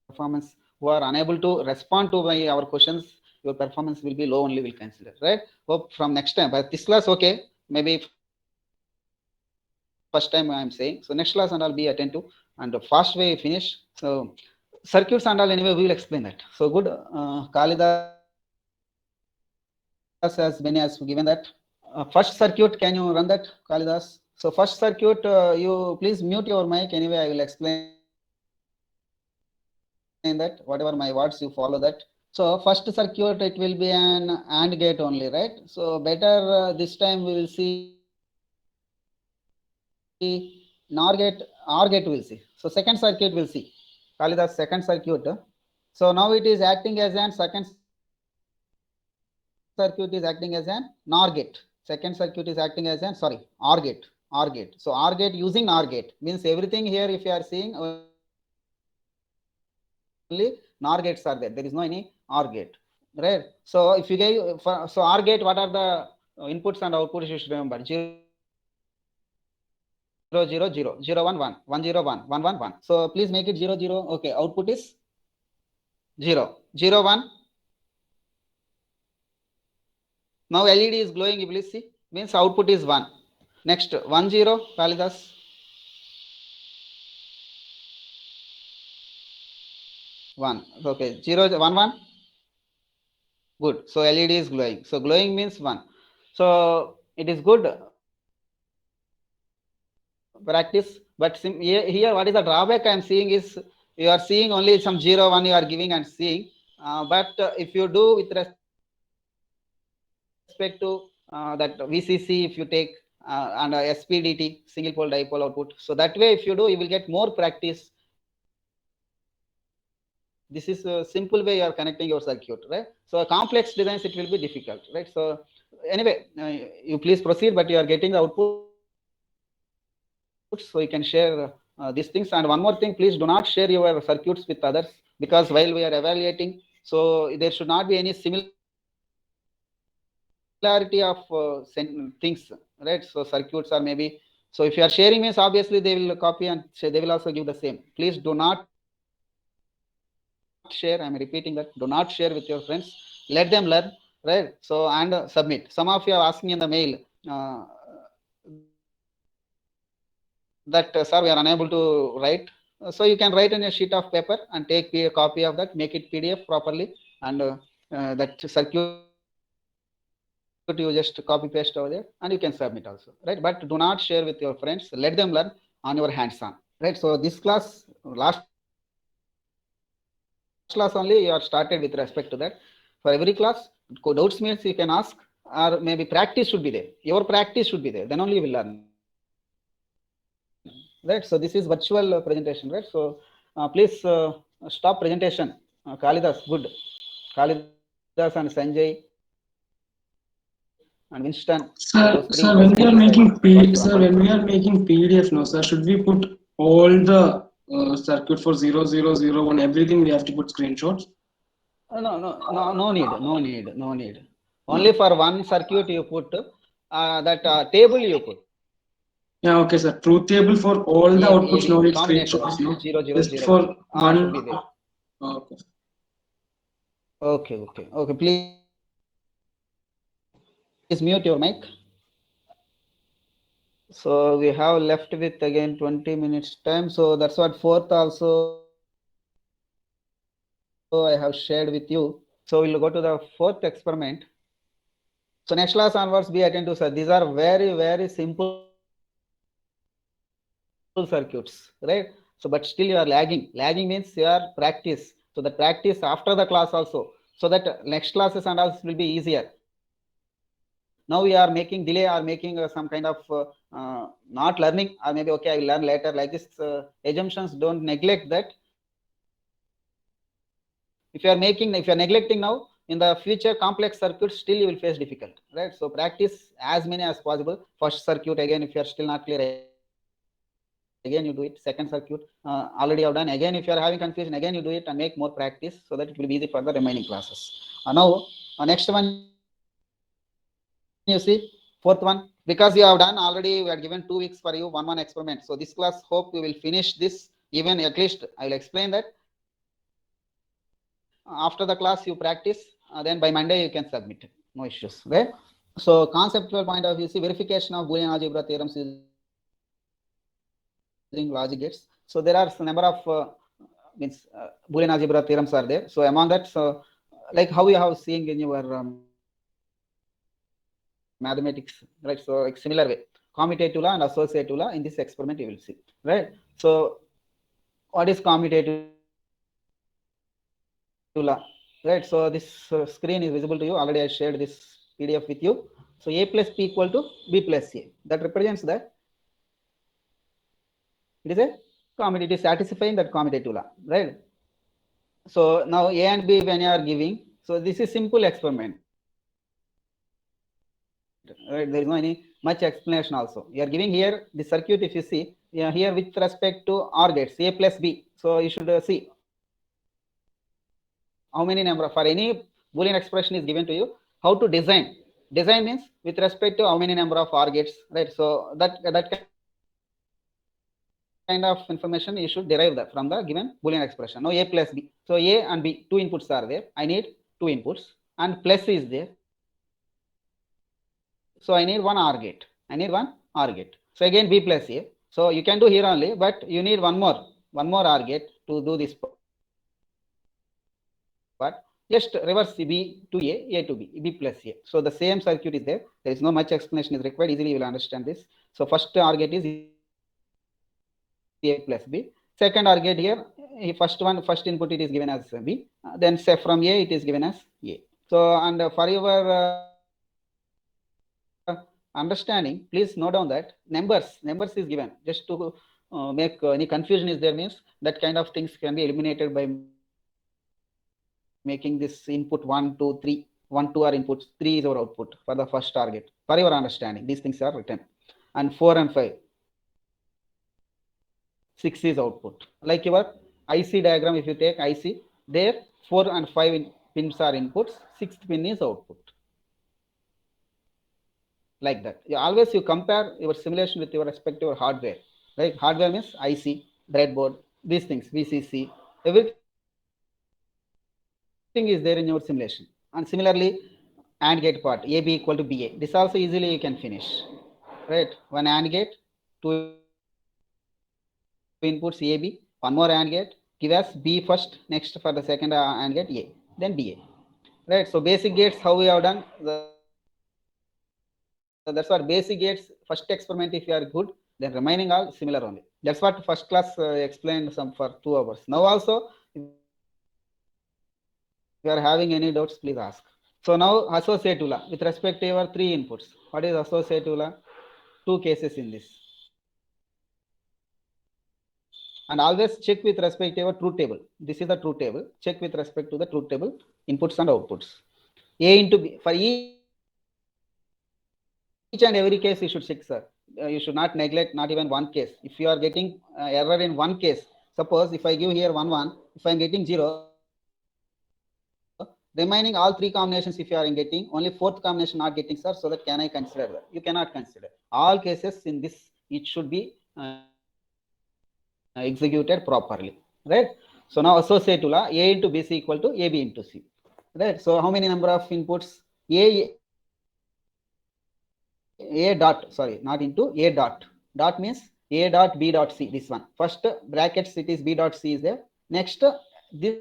performance. Who are unable to respond to our questions, your performance will be low only, will consider, right? Hope from next time. But this class, okay, maybe first time I am saying. So next class and I'll be attentive and the fast way finish. So circuits and all anyway, we will explain that. So good. Kalidas has been has given that. First circuit, can you run that, Kalidas? So first circuit, you please mute your mic. Anyway, I will explain that. Whatever my words, you follow that. So first circuit, it will be an AND gate only, right? So better this time we will see NOR gate, OR gate we'll see. So second circuit we'll see. Kalidas second circuit. So now it is acting as an second circuit is acting as an NOR gate. Second circuit is acting as an OR gate. OR gate. So OR gate using NOR gate means everything here. If you are seeing only NOR gates are there. There is no any OR gate, right? So if you gave so OR gate, what are the inputs and outputs? You should remember 0, 0, 0, 0, 1, 1, 1, 0, 1, 1, 1, 1. So please make it 0, 0. Okay, output is 0, 0, 1. Now LED is glowing, you will see, means output is 1. Next, 1, 0, Kalidas. 1. Okay, 0, 1, 1. Good. So LED is glowing. So glowing means 1. So it is good practice. But here, what is the drawback I am seeing is you are seeing only some 0, 1 you are giving and seeing. But if you do with respect to that VCC, if you take and SPDT, single pole dipole output. So that way, if you do, you will get more practice. This is a simple way you are connecting your circuit, right? So complex designs, it will be difficult, right? So anyway, you please proceed, but you are getting the output. So you can share these things. And one more thing, please do not share your circuits with others, because while we are evaluating, so there should not be any similar similarity of things, right? So circuits are maybe, so if you are sharing means obviously they will copy and they will also give the same. Please do not share. I'm repeating that. Do not share with your friends. Let them learn, right? So and submit. Some of you are asking in the mail that sir, we are unable to write. So you can write in a sheet of paper and take a copy of that, make it PDF properly, and that circuit you just copy paste over there and you can submit also, right? But do not share with your friends. Let them learn on your hands on, right? So this class, last class only you are started with respect to that. For every class, doubts means you can ask, or maybe practice should be there. Your practice should be there. Then only you will learn, right? So this is virtual presentation, right? So please stop presentation. Kalidas, good. Kalidas and Sanjay and Winston. Sir, when we are making PDF, no sir, should we put all the circuit for 0001, everything we have to put screenshots? No need. Only for one circuit you put that table you put. Yeah, okay, sir. Truth table for all the outputs, no need screenshots, no? 0001. Just for one. Should be there. Okay. Okay. Please mute your mic. So we have left with again 20 minutes time. So that's what fourth also I have shared with you. So we'll go to the fourth experiment. So next class onwards, be attentive, sir. These are very, very simple circuits, right? So, but still you are lagging. Lagging means you are practice. So the practice after the class also, so that next classes and all will be easier. Now we are making delay or making some kind of not learning, or maybe okay, I will learn later. Like this assumptions, don't neglect that. If you are neglecting now, in the future complex circuits, still you will face difficult, right? So practice as many as possible. First circuit again, if you are still not clear, again you do it. Second circuit already have done. Again, if you are having confusion, again you do it and make more practice so that it will be easy for the remaining classes. Now next one, you see, fourth one, because you have done already, we are given 2 weeks for you, one experiment. So this class, hope we will finish this. Even at least I will explain that. After the class you practice, then by Monday you can submit it. No issues, right? So conceptual point of view, see, verification of Boolean algebra theorems using logic gates. So there are a number of Boolean algebra theorems are there. So among that, so like how you have seen in your mathematics, right? So like similar way, commutative law and associative law in this experiment you will see, right? So what is commutative law, right? So this screen is visible to you. Already I shared this PDF with you. So A plus B equal to B plus A. That represents that it is a commutative, it is satisfying that commutative law, right? So now A and B when you are giving, so this is simple experiment, right? There is no any much explanation also. You are giving here the circuit, if you see here with respect to OR gates, A plus B. So you should see how many number for any Boolean expression is given to you, how to design. Design means with respect to how many number of OR gates, right? So that kind of information you should derive that from the given Boolean expression. Now A plus B. So A and B, 2 inputs are there. I need 2 inputs and plus is there. So I need one OR gate. So again B plus A. So you can do here only, but you need one more OR gate to do this part. Just reverse B to A to B, B plus A. So the same circuit is there. There is no much explanation is required. Easily you will understand this. So first OR gate is A plus B. Second OR gate here, first input it is given as B. Then say from A it is given as A. So and for your understanding, please note down that numbers is given just to make any confusion is there, means that kind of things can be eliminated by making this input 1, 2, 3. 1, 2 are inputs, 3 is our output for the first target. For your understanding, these things are written. And 4 and 5. 6 is output. Like your IC diagram, if you take IC, there 4 and 5 pins are inputs, 6th pin is output. like that. You compare your simulation with your respective hardware, right? Hardware means IC, breadboard, these things, VCC, everything is there in your simulation. And similarly, AND gate part, AB equal to BA. This also easily you can finish, right? One AND gate, two inputs AB, one more AND gate, give us B first, next for the second AND gate A, then BA, right? So basic gates, how we have done, that's what basic gates, first experiment if you are good, then remaining all similar only. That's what first class explained some for 2 hours. Now also, if you are having any doubts, please ask. So now associative law with respect to your 3 inputs. What is associative law? 2 cases in this. And always check with respect to your truth table. This is the truth table. Check with respect to the truth table, inputs and outputs. A into B. For each and every case you should check, sir. You should not neglect not even one case. If you are getting error in one case, suppose if I give here 1 1, if I am getting 0, remaining all 3 combinations if you are getting, only 4th combination not getting, sir, so that can I consider that? You cannot consider. All cases in this, it should be executed properly, right? So now associative law, A into BC equal to AB into C, right? So how many number of inputs? A dot, sorry, not into, A dot. Dot means A dot B dot C, this one. First brackets, it is B dot C is there. Next, this,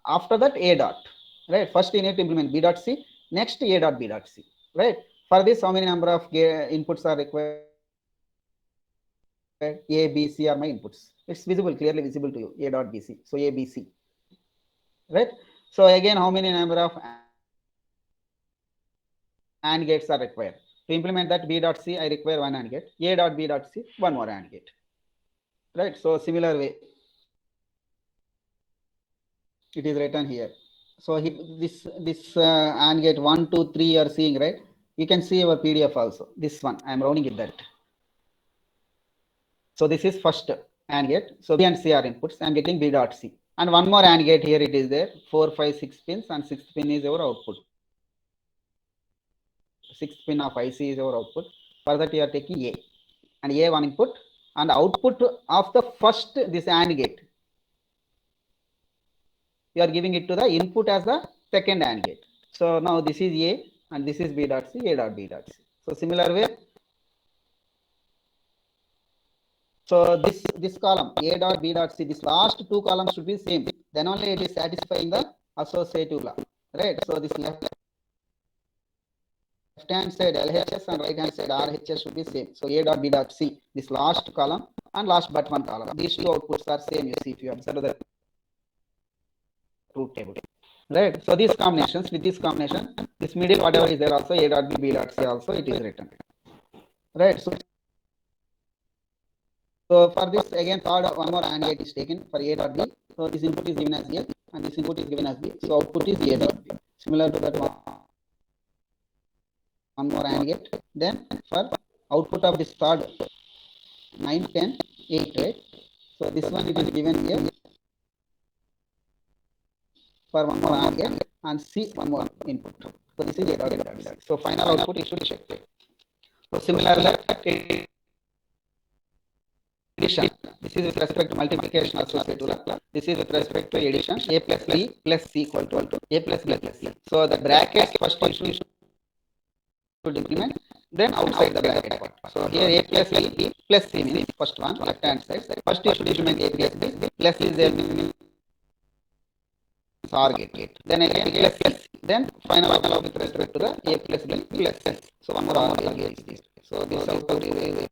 after that A dot, right? First you need to implement B dot C, next A dot B dot C, right? For this, how many number of inputs are required? A, B, C are my inputs. It's visible, clearly visible to you, A dot B, C. So A, B, C, right? So again, how many number of AND gates are required? To implement that B dot C, I require 1 AND gate. A dot B dot C, 1 more AND gate, right? So similar way, it is written here. So this AND gate 1, 2, 3 you are seeing, right? You can see our PDF also. This one, I am rounding it that. So this is first AND gate. So B and C are inputs. I am getting B dot C. And one more AND gate here it is there. 4, 5, 6 pins, and 6th pin is our output. 6th pin of IC is our output. For that you are taking A. And A one input. And output of the first this AND gate, you are giving it to the input as the second AND gate. So now this is A and this is B dot C, A dot B dot C. So similar way. So this column A dot B dot C, this last 2 columns should be same. Then only it is satisfying the associative law, right? So this left hand side LHS and right hand side RHS should be same. So A dot B dot C, this last column and last but one column. These 2 outputs are same. You see if you observe the truth table, right? So these combinations, with this combination, this middle whatever is there also A dot B, B dot C also it is written, right? So for this again third one more AND gate is taken for A dot B. So this input is given as A and this input is given as B. So output is A dot B. Similar to that one more AND gate. Then for output of this third 9, 10, 8, right? So this one it is given here for one more AND gate and C one more input. So this is A dot B dot C. So final output it should check. So similarly, addition. This is with respect to multiplication associative law. This is with respect to addition. A plus B plus C equal to A plus B plus C. So the brackets first you should implement, then outside the bracket part. So here A plus B plus C means first one, left hand side. First you should implement A plus B plus is there means OR gate. Then again plus C. Then final output with respect to the A plus B plus C. So one more OR gate is this. So this output is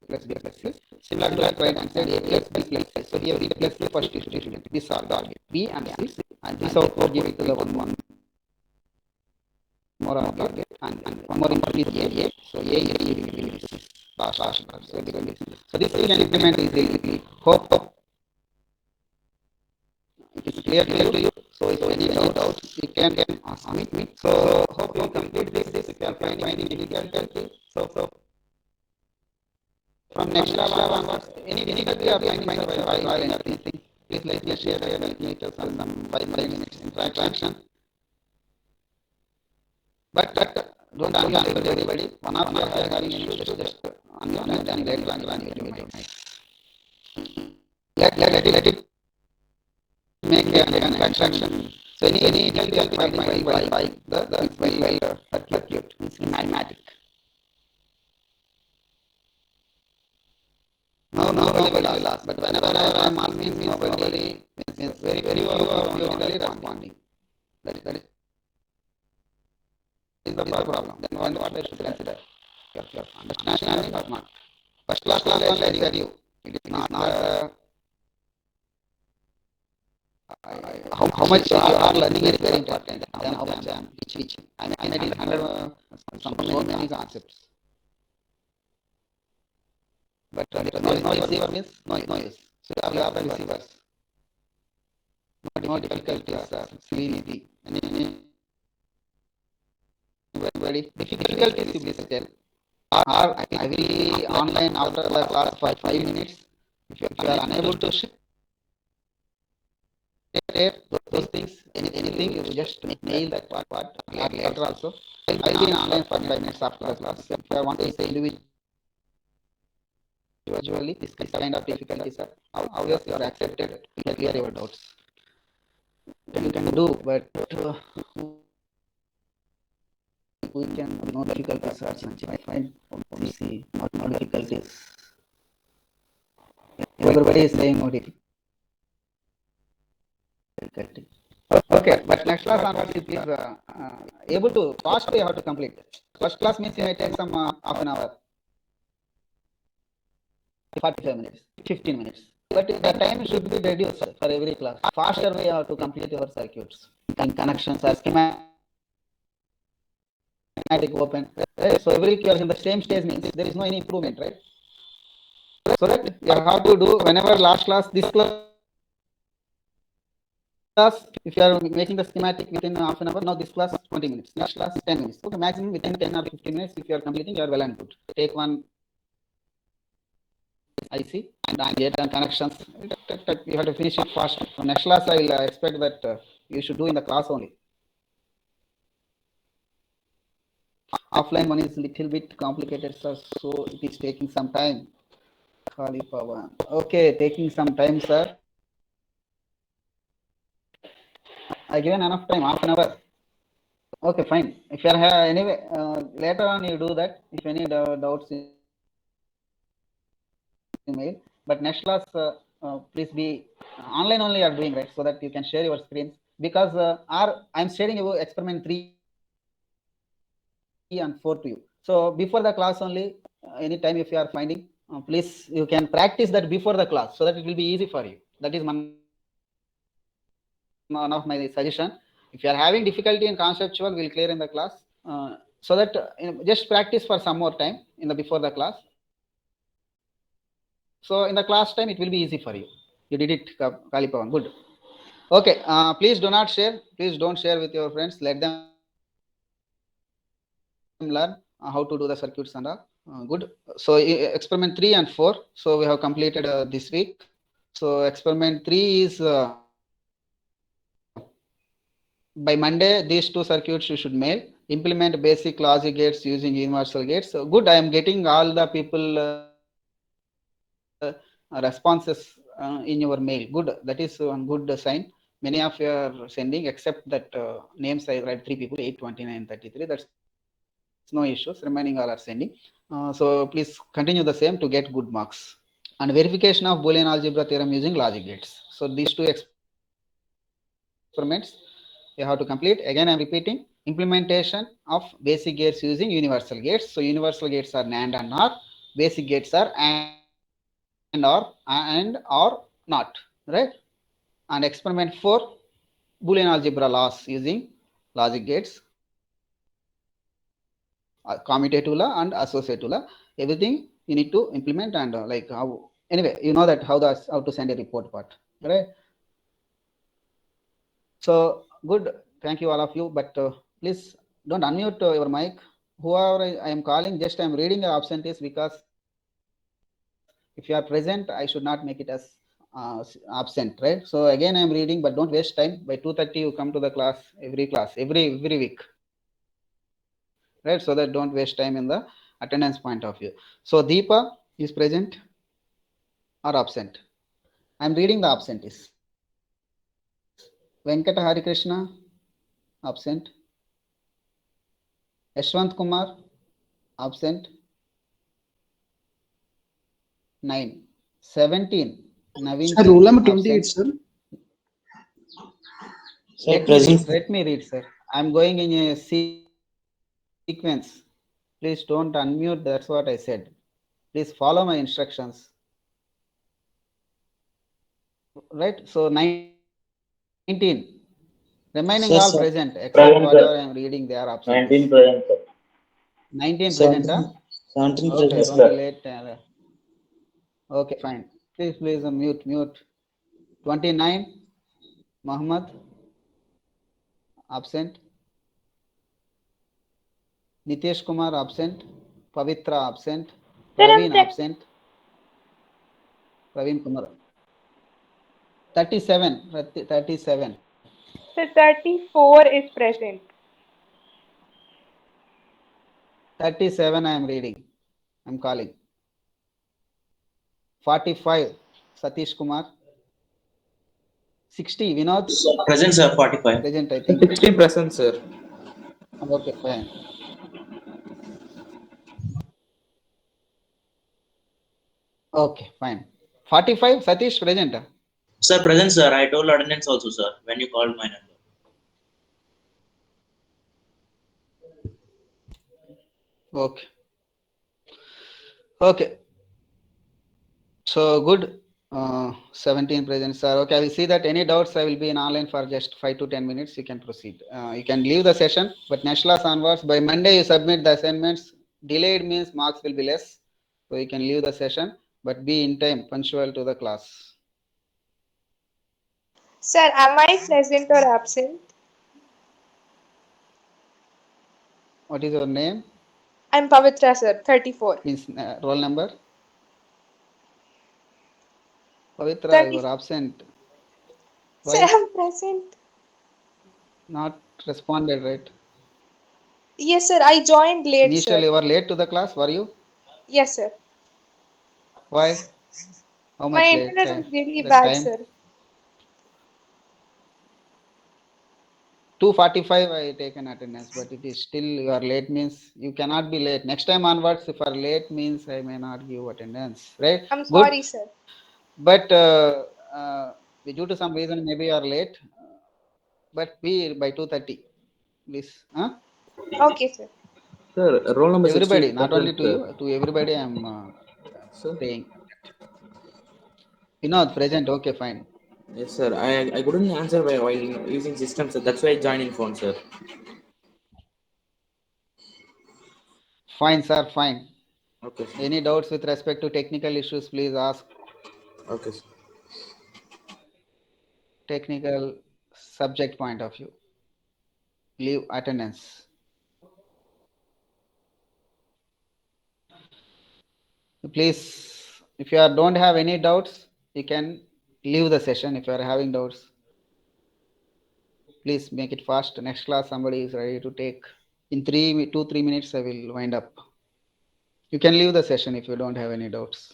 plus B plus C. Similar to that right hand side A plus B plus C. So here B plus C first you should implement. This are the gate B and C, and this output give it to the one more OR gate and one more input is A. So A is last. So this you can implement easily. Hope it is clear to you. So if any doubt you can ask me. So hope you complete this. If you are finding any difficulty, so from next lab onwards, any difficulty you are finding while anything, please let me share the details on them by minutes interaction. But don't unmute everybody. One of you are having any issues, just unmute and later on you will do it. Let it make an instruction. So any difficulty by the circuit in mathematics. No, nobody will ask. But whenever I am asking, nobody is very few of you only responding. That is the problem. Then what I should consider? Your understanding or not? First class only I said you. It is not how much you are learning is very important. Then how much I am teaching. I mean, it is under so many concepts. But no receiver means no use. So you have receivers. No difficulties are easy. Very difficulties you please tell. Or every online after class for 5 minutes. If you are unable to share those things, anything, you just mail that part later also. I'll be in online for 5 minutes after the class. If I want to say individually, this kind of difficulties are obviously you are accepted to clear your doubts. You can do, but we can no difficulties are something. I find see no difficulties. Everybody is saying no difficulty. Okay, but next class onwards, if you is able to fastly how to complete. First class means you may take some half an hour, 45 minutes, 15 minutes. But the time should be reduced for every class. Faster way how to complete your circuits and connections are schematic open. Right? So every you are in the same stage means there is no any improvement, right? So that you have to do whenever last class, this class, if you are making the schematic within half an hour, now this class 20 minutes, next class 10 minutes. Okay, maximum within 10 or 15 minutes, if you are completing, you are well and good. Take one IC and get and connections. You have to finish it fast. So next class, I will expect that you should do in the class only. Offline one is little bit complicated, sir, so it is taking some time. Kali Pawan. Okay, taking some time, sir. I given enough time, half an hour. Okay, fine. If you are anyway, later on you do that. If any doubts, email. But next class, please be online only. You are doing right, so that you can share your screens. Because I'm sharing your experiment 3 and 4 to you. So before the class only, anytime if you are finding, please you can practice that before the class, so that it will be easy for you. That is one of my suggestion. If you are having difficulty in conceptual, we'll clear in the class. So that just practice for some more time in the before the class. So in the class time, it will be easy for you. You did it, Kali Pawan. Good. Okay. Please do not share. Please don't share with your friends. Let them learn how to do the circuits and good. So experiment 3 and 4. So we have completed this week. So experiment 3 is by Monday, these two circuits you should mail. Implement basic logic gates using universal gates. So good. I am getting all the people responses in your mail. Good. That is one good sign. Many of you are sending, except that names I write 3 people, 8, 29, 33. That's no issues. Remaining all are sending. So please continue the same to get good marks. And verification of Boolean algebra theorem using logic gates. So these two experiments you have to complete. Again, I'm repeating. Implementation of basic gates using universal gates. So universal gates are NAND and NOR. Basic gates are and or not, right? And experiment 4, Boolean algebra laws using logic gates, commutative law and associative law. Everything you need to implement and like how. Anyway, you know that how to send a report part, right? So good. Thank you all of you. But please don't unmute your mic. Whoever I am calling, just I am reading the absentees, because if you are present, I should not make it as absent, right? So again, I am reading, but don't waste time. By 2:30, you come to the class, every week. right? So that don't waste time in the attendance point of view. So Deepa is present or absent? I'm reading the absentees. Venkata Harikrishna, absent. Yashwant Kumar, absent. 9. 17. Naveen. Sir, roll number 28, absent. sir. Let me read, sir. I'm going in a sequence. Please don't unmute. That's what I said. Please follow my instructions. Right? So 19. Remaining Yes, all sir. present, except Present, sir. whatever I am reading, they are absent. 19 present, sir. 19 present, huh? 17 Okay, Yes, don't sir. be late. Okay, fine. Please mute. 29. Muhammad, absent. Nitish Kumar, absent. Pavitra, absent. Praveen, absent. Praveen Kumar. 37. 37. So 34 is present. 37 I am reading. I'm calling. 45. Satish Kumar. 60. Vinod. Present, sir. 45. Present, I think. 16 present, sir. Okay, fine. Okay, fine. 45. Satish, present. Sir, present, sir. I told attendance also, sir, when you called my number. Okay. Okay. So good. 17 present, sir. Okay, I will see that any doubts, I will be in online for just 5 to 10 minutes. You can proceed. You can leave the session, but next class onwards, by Monday, you submit the assignments. Delayed means marks will be less. So you can leave the session, but be in time, punctual to the class. Sir, am I present or absent? What is your name? I'm Pavitra, sir. 34. Means roll number? Pavitra, 30. you are absent. Sir, Why? I'm present. Not responded, right? Yes, sir. I joined late, Initially, sir. you were late to the class, were you? Yes, sir. Why? How My much late? internet is really The bad, time? sir. 2:45 I taken attendance, but it is still you are late means you cannot be late. Next time onwards, if you are late means I may not give attendance, right? I'm Good. sorry, sir. But due to some reason, maybe you are late, but be by 2:30, please. Huh? Okay, sir. Sir, roll number 60 Everybody, is not only present, to sir. you, to everybody I am Sir? saying. Vinod, present, okay, fine. Yes, sir. I couldn't answer while using system, sir. That's why I joined in phone, sir. Fine, sir, fine. Okay, sir. Any doubts with respect to technical issues, please ask. Okay, sir. Technical subject point of view. Leave attendance. Please, if you don't have any doubts, you can leave the session. If you are having doubts, please make it fast. Next class, somebody is ready to take. In 2-3 minutes, I will wind up. You can leave the session if you don't have any doubts.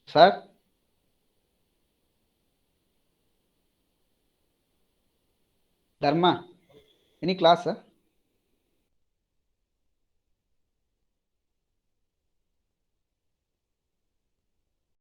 Sir? Dharma, any class, sir?